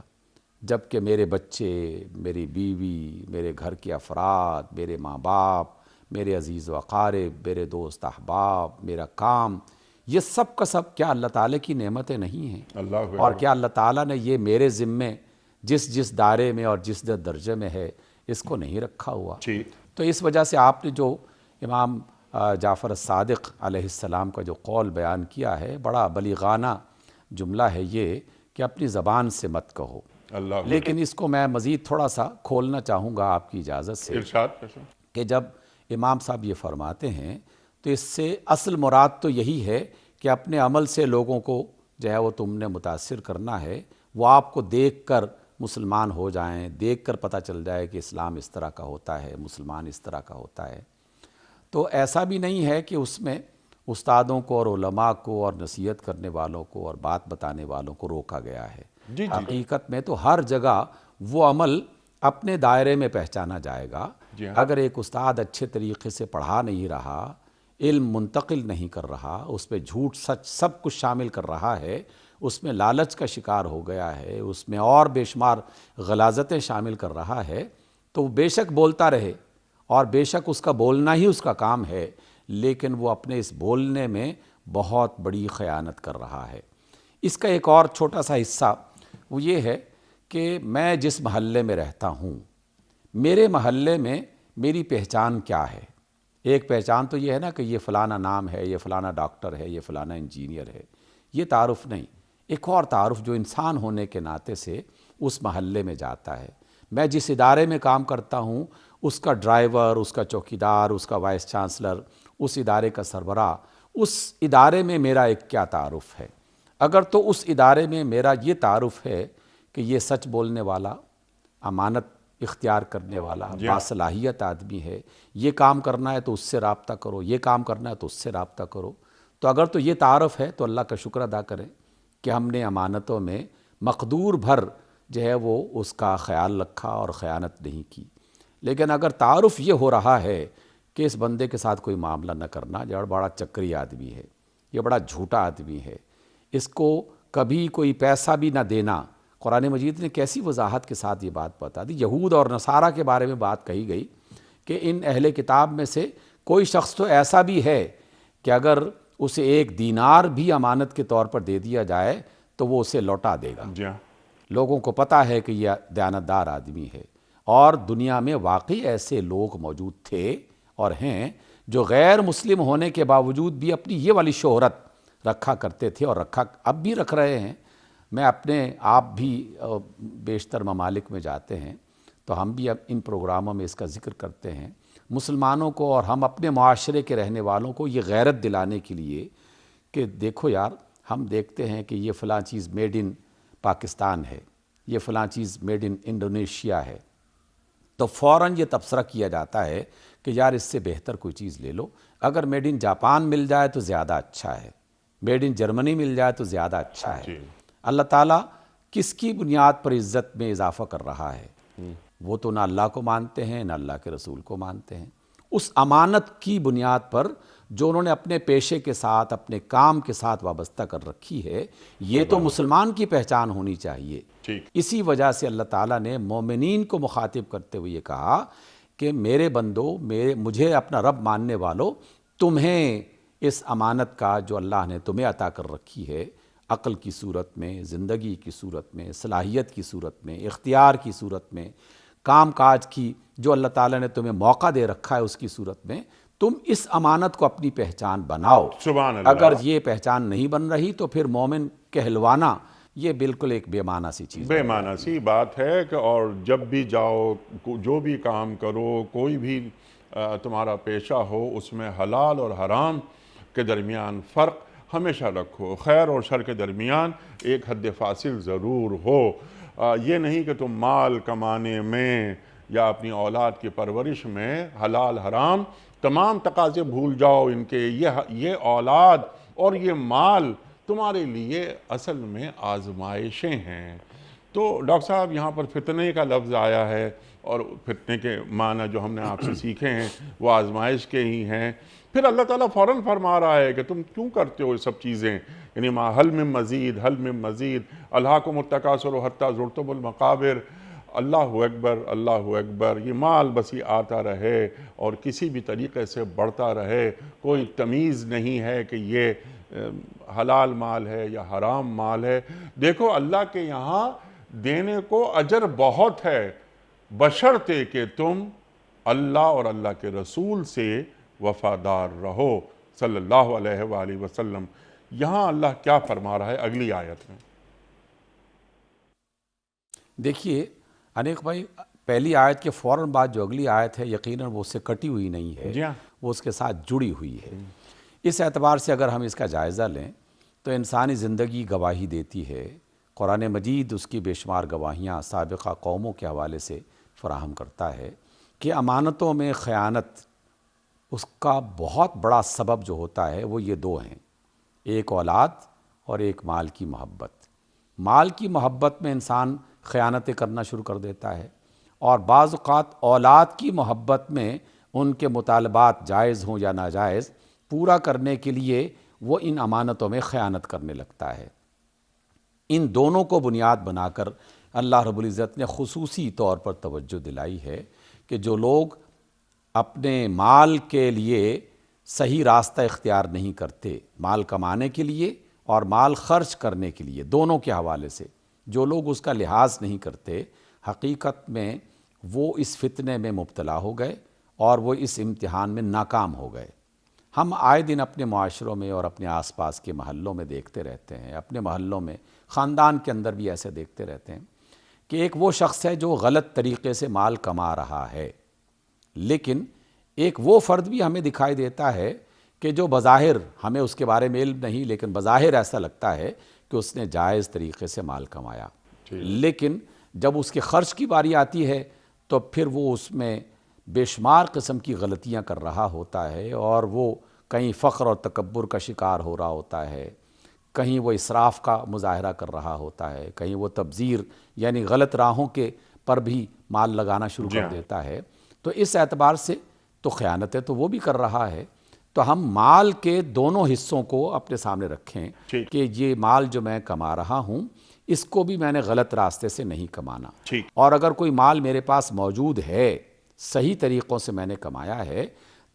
جبکہ میرے بچے، میری بیوی، میرے گھر کے افراد، میرے ماں باپ، میرے عزیز و اقارب، میرے دوست احباب، میرا کام، یہ سب کا سب کیا اللہ تعالیٰ کی نعمتیں نہیں ہیں؟ اللہ اور کیا اللہ تعالیٰ نے یہ میرے ذمے جس دائرے میں اور جس درجے میں ہے اس کو نہیں رکھا ہوا؟ تو اس وجہ سے آپ نے جو امام جعفر الصادق علیہ السلام کا جو قول بیان کیا ہے، بڑا بلیغانہ جملہ ہے یہ کہ اپنی زبان سے مت کہو۔ لیکن اس کو میں مزید تھوڑا سا کھولنا چاہوں گا آپ کی اجازت سے، کہ جب امام صاحب یہ فرماتے ہیں تو اس سے اصل مراد تو یہی ہے کہ اپنے عمل سے لوگوں کو جو ہے وہ تم نے متاثر کرنا ہے، وہ آپ کو دیکھ کر مسلمان ہو جائیں، دیکھ کر پتہ چل جائے کہ اسلام اس طرح کا ہوتا ہے، مسلمان اس طرح کا ہوتا ہے۔ تو ایسا بھی نہیں ہے کہ اس میں استادوں کو اور علماء کو اور نصیحت کرنے والوں کو اور بات بتانے والوں کو روکا گیا ہے۔ حقیقت میں تو ہر جگہ وہ عمل اپنے دائرے میں پہچانا جائے گا۔ اگر ایک استاد اچھے طریقے سے پڑھا نہیں رہا، علم منتقل نہیں کر رہا، اس پہ جھوٹ سچ سب کچھ شامل کر رہا ہے، اس میں لالچ کا شکار ہو گیا ہے، اس میں اور بے شمار غلاظتیں شامل کر رہا ہے، تو بے شک بولتا رہے، اور بے شک اس کا بولنا ہی اس کا کام ہے، لیکن وہ اپنے اس بولنے میں بہت بڑی خیانت کر رہا ہے۔ اس کا ایک اور چھوٹا سا حصہ وہ یہ ہے کہ میں جس محلے میں رہتا ہوں، میرے محلے میں میری پہچان کیا ہے؟ ایک پہچان تو یہ ہے نا کہ یہ فلانا نام ہے، یہ فلانا ڈاکٹر ہے، یہ فلانا انجینئر ہے، یہ تعارف نہیں۔ ایک اور تعارف جو انسان ہونے کے ناطے سے اس محلے میں جاتا ہے۔ میں جس ادارے میں کام کرتا ہوں، اس کا ڈرائیور، اس کا چوکیدار، اس کا وائس چانسلر، اس ادارے کا سربراہ، اس ادارے میں میرا ایک کیا تعارف ہے؟ اگر تو اس ادارے میں میرا یہ تعارف ہے کہ یہ سچ بولنے والا، امانت اختیار کرنے والا، باصلاحیت آدمی ہے، یہ کام کرنا ہے تو اس سے رابطہ کرو، یہ کام کرنا ہے تو اس سے رابطہ کرو، تو اگر تو یہ تعارف ہے تو اللہ کا شکر ادا کریں کہ ہم نے امانتوں میں مقدور بھر جو ہے وہ اس کا خیال رکھا اور خیانت نہیں کی۔ لیکن اگر تعارف یہ ہو رہا ہے کہ اس بندے کے ساتھ کوئی معاملہ نہ کرنا، یہ بڑا چکری آدمی ہے، یہ بڑا جھوٹا آدمی ہے، اس کو کبھی کوئی پیسہ بھی نہ دینا، قرآن مجید نے کیسی وضاحت کے ساتھ یہ بات بتا دی۔ یہود اور نصارہ کے بارے میں بات کہی گئی کہ ان اہل کتاب میں سے کوئی شخص تو ایسا بھی ہے کہ اگر اسے 1 دینار بھی امانت کے طور پر دے دیا جائے تو وہ اسے لوٹا دے گا۔ لوگوں کو پتہ ہے کہ یہ دیانتدار آدمی ہے، اور دنیا میں واقعی ایسے لوگ موجود تھے اور ہیں جو غیر مسلم ہونے کے باوجود بھی اپنی یہ والی شہرت رکھا کرتے تھے، اور اب بھی رکھ رہے ہیں۔ میں اپنے آپ بھی بیشتر ممالک میں جاتے ہیں تو ہم بھی اب ان پروگراموں میں اس کا ذکر کرتے ہیں، مسلمانوں کو اور ہم اپنے معاشرے کے رہنے والوں کو یہ غیرت دلانے کے لیے کہ دیکھو یار، ہم دیکھتے ہیں کہ یہ فلاں چیز میڈ ان پاکستان ہے، یہ فلاں چیز میڈ ان انڈونیشیا ہے، تو فوراً یہ تبصرہ کیا جاتا ہے کہ یار اس سے بہتر کوئی چیز لے لو۔ اگر میڈ ان جاپان مل جائے تو زیادہ اچھا ہے، میڈ ان جرمنی مل جائے تو زیادہ اچھا ہے۔ اللہ تعالیٰ کس کی بنیاد پر عزت میں اضافہ کر رہا ہے؟ وہ تو نہ اللہ کو مانتے ہیں نہ اللہ کے رسول کو مانتے ہیں۔ اس امانت کی بنیاد پر جو انہوں نے اپنے پیشے کے ساتھ، اپنے کام کے ساتھ وابستہ کر رکھی ہے، یہ تو مسلمان کی پہچان ہونی چاہیے۔ اسی وجہ سے اللہ تعالیٰ نے مومنین کو مخاطب کرتے ہوئے یہ کہا کہ میرے بندو، مجھے اپنا رب ماننے والو، تمہیں اس امانت کا جو اللہ نے تمہیں عطا کر رکھی ہے، عقل کی صورت میں، زندگی کی صورت میں، صلاحیت کی صورت میں، اختیار کی صورت میں، کام کاج کی جو اللہ تعالیٰ نے تمہیں موقع دے رکھا ہے اس کی صورت میں، تم اس امانت کو اپنی پہچان بناؤ۔ سبحان اللہ۔ اگر یہ پہچان نہیں بن رہی تو پھر مومن کہلوانا یہ بالکل ایک بے معنی سی چیز ہے، بے معنی سی بات ہے کہ اور جب بھی جاؤ، جو بھی کام کرو، کوئی بھی تمہارا پیشہ ہو اس میں حلال اور حرام کے درمیان فرق ہمیشہ رکھو، خیر اور شر کے درمیان ایک حد فاصل ضرور ہو۔ یہ نہیں کہ تم مال کمانے میں یا اپنی اولاد کی پرورش میں حلال حرام تمام تقاضے بھول جاؤ ان کے۔ یہ اولاد اور یہ مال تمہارے لیے اصل میں آزمائشیں ہیں۔ تو ڈاکٹر صاحب یہاں پر فتنے کا لفظ آیا ہے، اور فتنے کے معنی جو ہم نے آپ سے سیکھے ہیں وہ آزمائش کے ہی ہیں۔ پھر اللہ تعالیٰ فوراً فرما رہا ہے کہ تم کیوں کرتے ہو یہ سب چیزیں، یعنی حل من مزید، حل من مزید، الہاکم التکاثر حتی زرتم المقابر، اللہ اکبر اللہ اکبر، یہ مال بس یہ آتا رہے اور کسی بھی طریقے سے بڑھتا رہے، کوئی تمیز نہیں ہے کہ یہ حلال مال ہے یا حرام مال ہے۔ دیکھو اللہ کے یہاں دینے کو اجر بہت ہے، بشرطے کہ تم اللہ اور اللہ کے رسول سے وفادار رہو صلی اللہ علیہ وآلہ وسلم۔ یہاں اللہ کیا فرما رہا ہے اگلی آیت میں؟ دیکھیے انیک بھائی، پہلی آیت کے فوراً بعد جو اگلی آیت ہے یقیناً وہ اس سے کٹی ہوئی نہیں ہے، جی ہاں، وہ اس کے ساتھ جڑی ہوئی ہے۔ اس اعتبار سے اگر ہم اس کا جائزہ لیں تو انسانی زندگی گواہی دیتی ہے، قرآن مجید اس کی بے شمار گواہیاں سابقہ قوموں کے حوالے سے فراہم کرتا ہے کہ امانتوں میں خیانت اس کا بہت بڑا سبب جو ہوتا ہے وہ یہ دو ہیں، ایک اولاد اور ایک مال کی محبت۔ مال کی محبت میں انسان خیانتیں کرنا شروع کر دیتا ہے، اور بعض اوقات اولاد کی محبت میں ان کے مطالبات جائز ہوں یا ناجائز پورا کرنے کے لیے وہ ان امانتوں میں خیانت کرنے لگتا ہے۔ ان دونوں کو بنیاد بنا کر اللہ رب العزت نے خصوصی طور پر توجہ دلائی ہے کہ جو لوگ اپنے مال کے لیے صحیح راستہ اختیار نہیں کرتے، مال کمانے کے لیے اور مال خرچ کرنے کے لیے دونوں کے حوالے سے جو لوگ اس کا لحاظ نہیں کرتے، حقیقت میں وہ اس فتنے میں مبتلا ہو گئے اور وہ اس امتحان میں ناکام ہو گئے۔ ہم آئے دن اپنے معاشروں میں اور اپنے آس پاس کے محلوں میں دیکھتے رہتے ہیں، اپنے محلوں میں خاندان کے اندر بھی ایسے دیکھتے رہتے ہیں کہ ایک وہ شخص ہے جو غلط طریقے سے مال کما رہا ہے، لیکن ایک وہ فرد بھی ہمیں دکھائی دیتا ہے کہ جو بظاہر ہمیں اس کے بارے میں علم نہیں، لیکن بظاہر ایسا لگتا ہے کہ اس نے جائز طریقے سے مال کمایا، لیکن جب اس کے خرچ کی باری آتی ہے تو پھر وہ اس میں بے شمار قسم کی غلطیاں کر رہا ہوتا ہے، اور وہ کہیں فخر اور تکبر کا شکار ہو رہا ہوتا ہے، کہیں وہ اسراف کا مظاہرہ کر رہا ہوتا ہے، کہیں وہ تبذیر یعنی غلط راہوں کے پر بھی مال لگانا شروع کر دیتا ہے۔ تو اس اعتبار سے تو خیانتیں تو وہ بھی کر رہا ہے۔ تو ہم مال کے دونوں حصوں کو اپنے سامنے رکھیں کہ یہ مال جو میں کما رہا ہوں اس کو بھی میں نے غلط راستے سے نہیں کمانا، اور اگر کوئی مال میرے پاس موجود ہے صحیح طریقوں سے میں نے کمایا ہے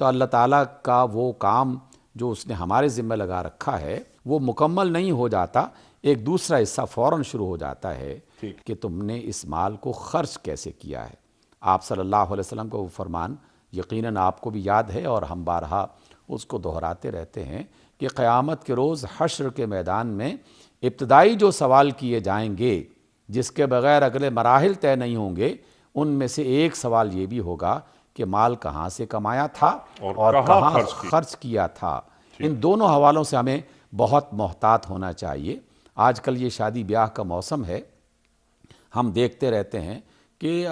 تو اللہ تعالیٰ کا وہ کام جو اس نے ہمارے ذمہ لگا رکھا ہے وہ مکمل نہیں ہو جاتا، ایک دوسرا حصہ فوراً شروع ہو جاتا ہے کہ تم نے اس مال کو خرچ کیسے کیا ہے۔ آپ صلی اللہ علیہ وسلم کا وہ فرمان یقیناً آپ کو بھی یاد ہے اور ہم بارہا اس کو دہراتے رہتے ہیں کہ قیامت کے روز حشر کے میدان میں ابتدائی جو سوال کیے جائیں گے جس کے بغیر اگلے مراحل طے نہیں ہوں گے، ان میں سے ایک سوال یہ بھی ہوگا کہ مال کہاں سے کمایا تھا اور کہاں خرچ کیا تھا۔ ان دونوں حوالوں سے ہمیں بہت محتاط ہونا چاہیے۔ آج کل یہ شادی بیاہ کا موسم ہے، ہم دیکھتے رہتے ہیں کہ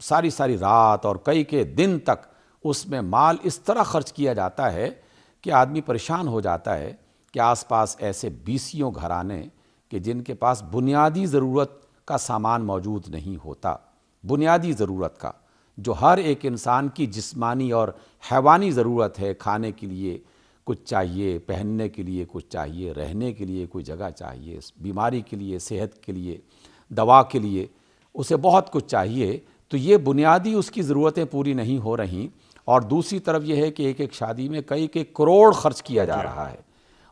ساری ساری رات اور کئی دن تک اس میں مال اس طرح خرچ کیا جاتا ہے کہ آدمی پریشان ہو جاتا ہے کہ آس پاس ایسے بیسیوں گھرانے کہ جن کے پاس بنیادی ضرورت کا سامان موجود نہیں ہوتا، بنیادی ضرورت کا جو ہر ایک انسان کی جسمانی اور حیوانی ضرورت ہے، کھانے کے لیے کچھ چاہیے، پہننے کے لیے کچھ چاہیے، رہنے کے لیے کوئی جگہ چاہیے، بیماری کے لیے، صحت کے لیے، دوا کے لیے اسے بہت کچھ چاہیے۔ تو یہ بنیادی اس کی ضرورتیں پوری نہیں ہو رہیں، اور دوسری طرف یہ ہے کہ ایک شادی میں کئی کروڑ خرچ کیا جا رہا ہے،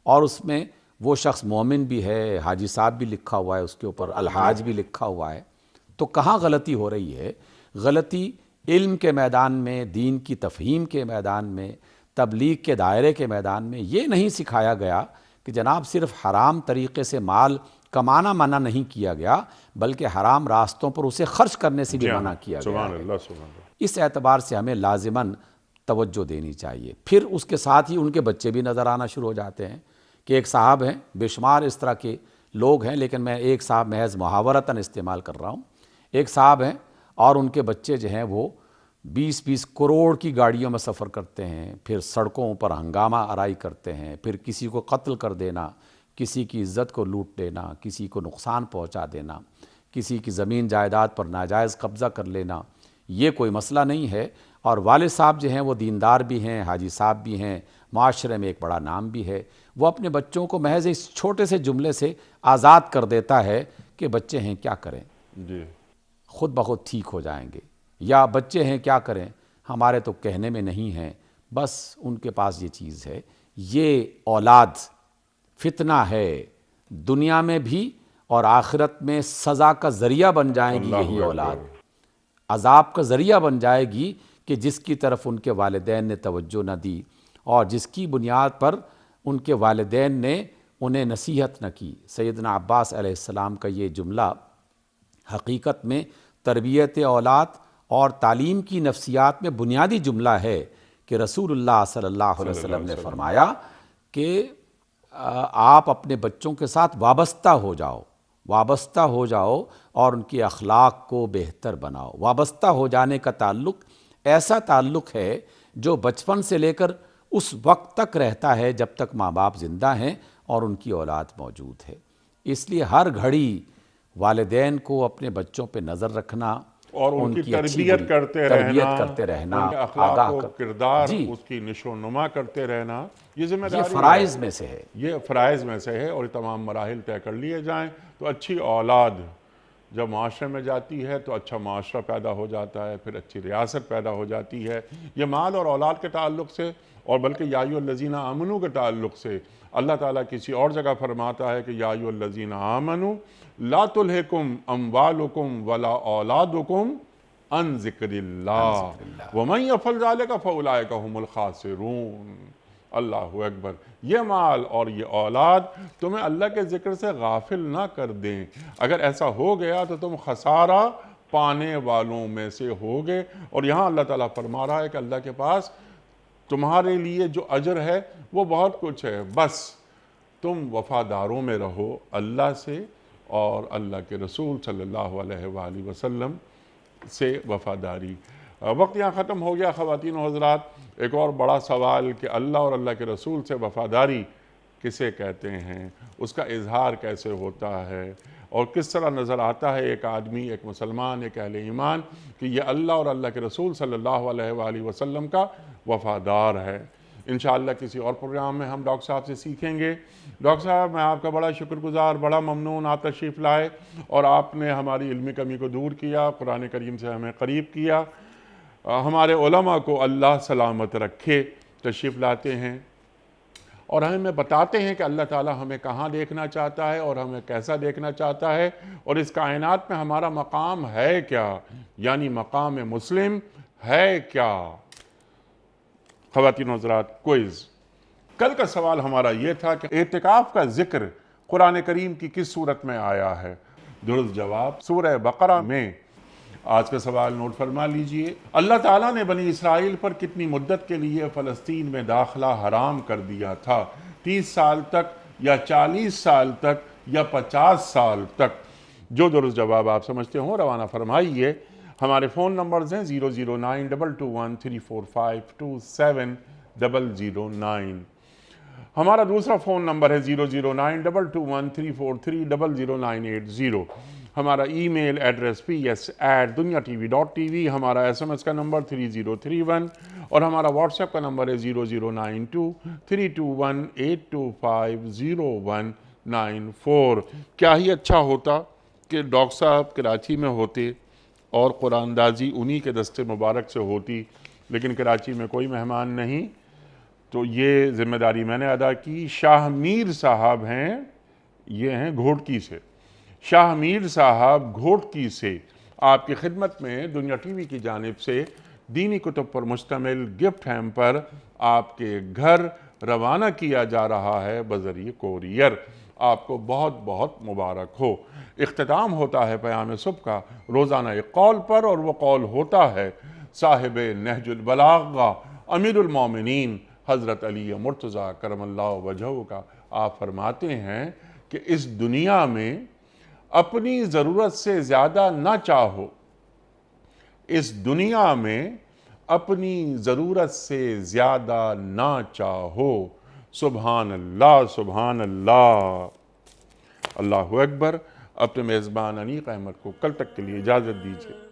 اور اس میں وہ شخص مومن بھی ہے، حاجی صاحب بھی لکھا ہوا ہے اس کے اوپر، الحاج بھی لکھا ہوا ہے۔ تو کہاں غلطی ہو رہی ہے؟ غلطی علم کے میدان میں، دین کی تفہیم کے میدان میں، تبلیغ کے دائرے کے میدان میں یہ نہیں سکھایا گیا کہ جناب صرف حرام طریقے سے مال کمانا منع نہیں کیا گیا، بلکہ حرام راستوں پر اسے خرچ کرنے سے بھی منع کیا گیا ہے۔ اس اعتبار سے ہمیں لازماً توجہ دینی چاہیے۔ پھر اس کے ساتھ ہی ان کے بچے بھی نظر آنا شروع ہو جاتے ہیں کہ ایک صاحب ہیں، بے شمار اس طرح کے لوگ ہیں، لیکن میں ایک صاحب محض محاورتاً استعمال کر رہا ہوں۔ ایک صاحب ہیں اور ان کے بچے جو ہیں وہ 20-20 کروڑ کی گاڑیوں میں سفر کرتے ہیں، پھر سڑکوں پر ہنگامہ آرائی کرتے ہیں، پھر کسی کو قتل کر دینا، کسی کی عزت کو لوٹ لینا، کسی کو نقصان پہنچا دینا، کسی کی زمین جائیداد پر ناجائز قبضہ کر لینا، یہ کوئی مسئلہ نہیں ہے۔ اور والد صاحب جو ہیں وہ دیندار بھی ہیں، حاجی صاحب بھی ہیں، معاشرے میں ایک بڑا نام بھی ہے۔ وہ اپنے بچوں کو محض اس چھوٹے سے جملے سے آزاد کر دیتا ہے کہ بچے ہیں کیا کریں، جی خود بخود ٹھیک ہو جائیں گے، یا بچے ہیں کیا کریں، ہمارے تو کہنے میں نہیں ہیں، بس ان کے پاس یہ چیز ہے۔ یہ اولاد فتنہ ہے، دنیا میں بھی اور آخرت میں سزا کا ذریعہ بن جائے گی۔ یہی اولاد عذاب کا ذریعہ بن جائے گی کہ جس کی طرف ان کے والدین نے توجہ نہ دی، اور جس کی بنیاد پر ان کے والدین نے انہیں نصیحت نہ کی۔ سیدنا عباس علیہ السلام کا یہ جملہ حقیقت میں تربیت اولاد اور تعلیم کی نفسیات میں بنیادی جملہ ہے کہ رسول اللہ صلی اللہ علیہ وسلم نے فرمایا کہ آپ اپنے بچوں کے ساتھ وابستہ ہو جاؤ اور ان کے اخلاق کو بہتر بناؤ۔ وابستہ ہو جانے کا تعلق ایسا تعلق ہے جو بچپن سے لے کر اس وقت تک رہتا ہے جب تک ماں باپ زندہ ہیں اور ان کی اولاد موجود ہے۔ اس لیے ہر گھڑی والدین کو اپنے بچوں پہ نظر رکھنا اور ان کی تربیت کرتے رہنا، ان کے اخلاق و کردار اس کی نشو و نما کرتے رہنا، یہ ذمہ داری فرائض میں سے ہے۔ یہ فرائض میں سے ہے، اور یہ تمام مراحل طے کر لیے جائیں تو اچھی اولاد جب معاشرے میں جاتی ہے تو اچھا معاشرہ پیدا ہو جاتا ہے، پھر اچھی ریاست پیدا ہو جاتی ہے۔ یہ مال اور اولاد کے تعلق سے، اور بلکہ یا ایھا الذین آمنوا کے تعلق سے اللہ تعالیٰ کسی اور جگہ فرماتا ہے کہ یا ایھا الذین آمنوا لا تلہکم اموالکم ولا اولادکم عن ذکر اللہ ومن یفعل ذلک فاولئک ھم الخاسرون۔ اللہ اکبر۔ یہ مال اور یہ اولاد تمہیں اللہ کے ذکر سے غافل نہ کر دیں، اگر ایسا ہو گیا تو تم خسارہ پانے والوں میں سے ہوگے۔ اور یہاں اللہ تعالیٰ فرما رہا ہے کہ اللہ کے پاس تمہارے لیے جو اجر ہے وہ بہت کچھ ہے، بس تم وفاداروں میں رہو اللہ سے اور اللہ کے رسول صلی اللہ علیہ وآلہ وسلم سے وفاداری۔ وقت یہاں ختم ہو گیا خواتین و حضرات۔ ایک اور بڑا سوال کہ اللہ اور اللہ کے رسول سے وفاداری کسے کہتے ہیں، اس کا اظہار کیسے ہوتا ہے، اور کس طرح نظر آتا ہے ایک آدمی، ایک مسلمان، ایک اہل ایمان کہ یہ اللہ اور اللہ کے رسول صلی اللہ علیہ وآلہ وسلم کا وفادار ہے۔ انشاءاللہ کسی اور پروگرام میں ہم ڈاکٹر صاحب سے سیکھیں گے۔ ڈاکٹر صاحب، میں آپ کا بڑا شکر گزار، بڑا ممنون، آپ تشریف لائے اور آپ نے ہماری علمی کمی کو دور کیا، قرآن کریم سے ہمیں قریب کیا۔ ہمارے علماء کو اللہ سلامت رکھے۔ تشریف لاتے ہیں اور ہمیں بتاتے ہیں کہ اللہ تعالیٰ ہمیں کہاں دیکھنا چاہتا ہے اور ہمیں کیسا دیکھنا چاہتا ہے، اور اس کائنات میں ہمارا مقام ہے کیا، یعنی مقام مسلم ہے کیا۔ خواتین و حضرات، کوئز۔ کل کا سوال ہمارا یہ تھا کہ اعتکاف کا ذکر قرآن کریم کی کس صورت میں آیا ہے؟ درست جواب سورہ بقرہ میں۔ آج کا سوال نوٹ فرما لیجئے۔ اللہ تعالیٰ نے بنی اسرائیل پر کتنی مدت کے لیے فلسطین میں داخلہ حرام کر دیا تھا؟ 30 سال تک یا 40 سال تک یا 50 سال تک؟ جو درست جواب آپ سمجھتے ہوں روانہ فرمائیے۔ ہمارے فون نمبرز ہیں 00922134527 ہمارا دوسرا فون نمبر ہے 009221343000980۔ ہمارا ای میل ایڈریس ps@dunyatv.tv، ہمارا SMS کا نمبر 3031، اور ہمارا واٹس ایپ کا نمبر ہے 00923258250194۔ کیا ہی اچھا ہوتا کہ ڈاکٹر صاحب کراچی میں ہوتے اور قرآن اندازی انہی کے دست مبارک سے ہوتی، لیکن کراچی میں کوئی مہمان نہیں، تو یہ ذمہ داری میں نے ادا کی۔ شاہ میر صاحب ہیں، یہ ہیں گھوٹکی سے۔ شاہ میر صاحب گھوٹکی سے آپ کی خدمت میں دنیا ٹی وی کی جانب سے دینی کتب پر مشتمل گفٹ ہیمپر آپ کے گھر روانہ کیا جا رہا ہے بذریعہ کوریئر۔ آپ کو بہت بہت مبارک ہو۔ اختتام ہوتا ہے پیام صبح کا روزانہ ایک قول پر، اور وہ قول ہوتا ہے صاحب نہج البلاغہ امیر المومنین حضرت علی مرتضیٰ کرم اللہ وجہہ کا آپ فرماتے ہیں کہ اس دنیا میں اپنی ضرورت سے زیادہ نہ چاہو، اس دنیا میں اپنی ضرورت سے زیادہ نہ چاہو۔ سبحان اللہ، سبحان اللہ، اللہ اکبر۔ اپنے میزبان انیق احمد کو کل تک کے لیے اجازت دیجیے۔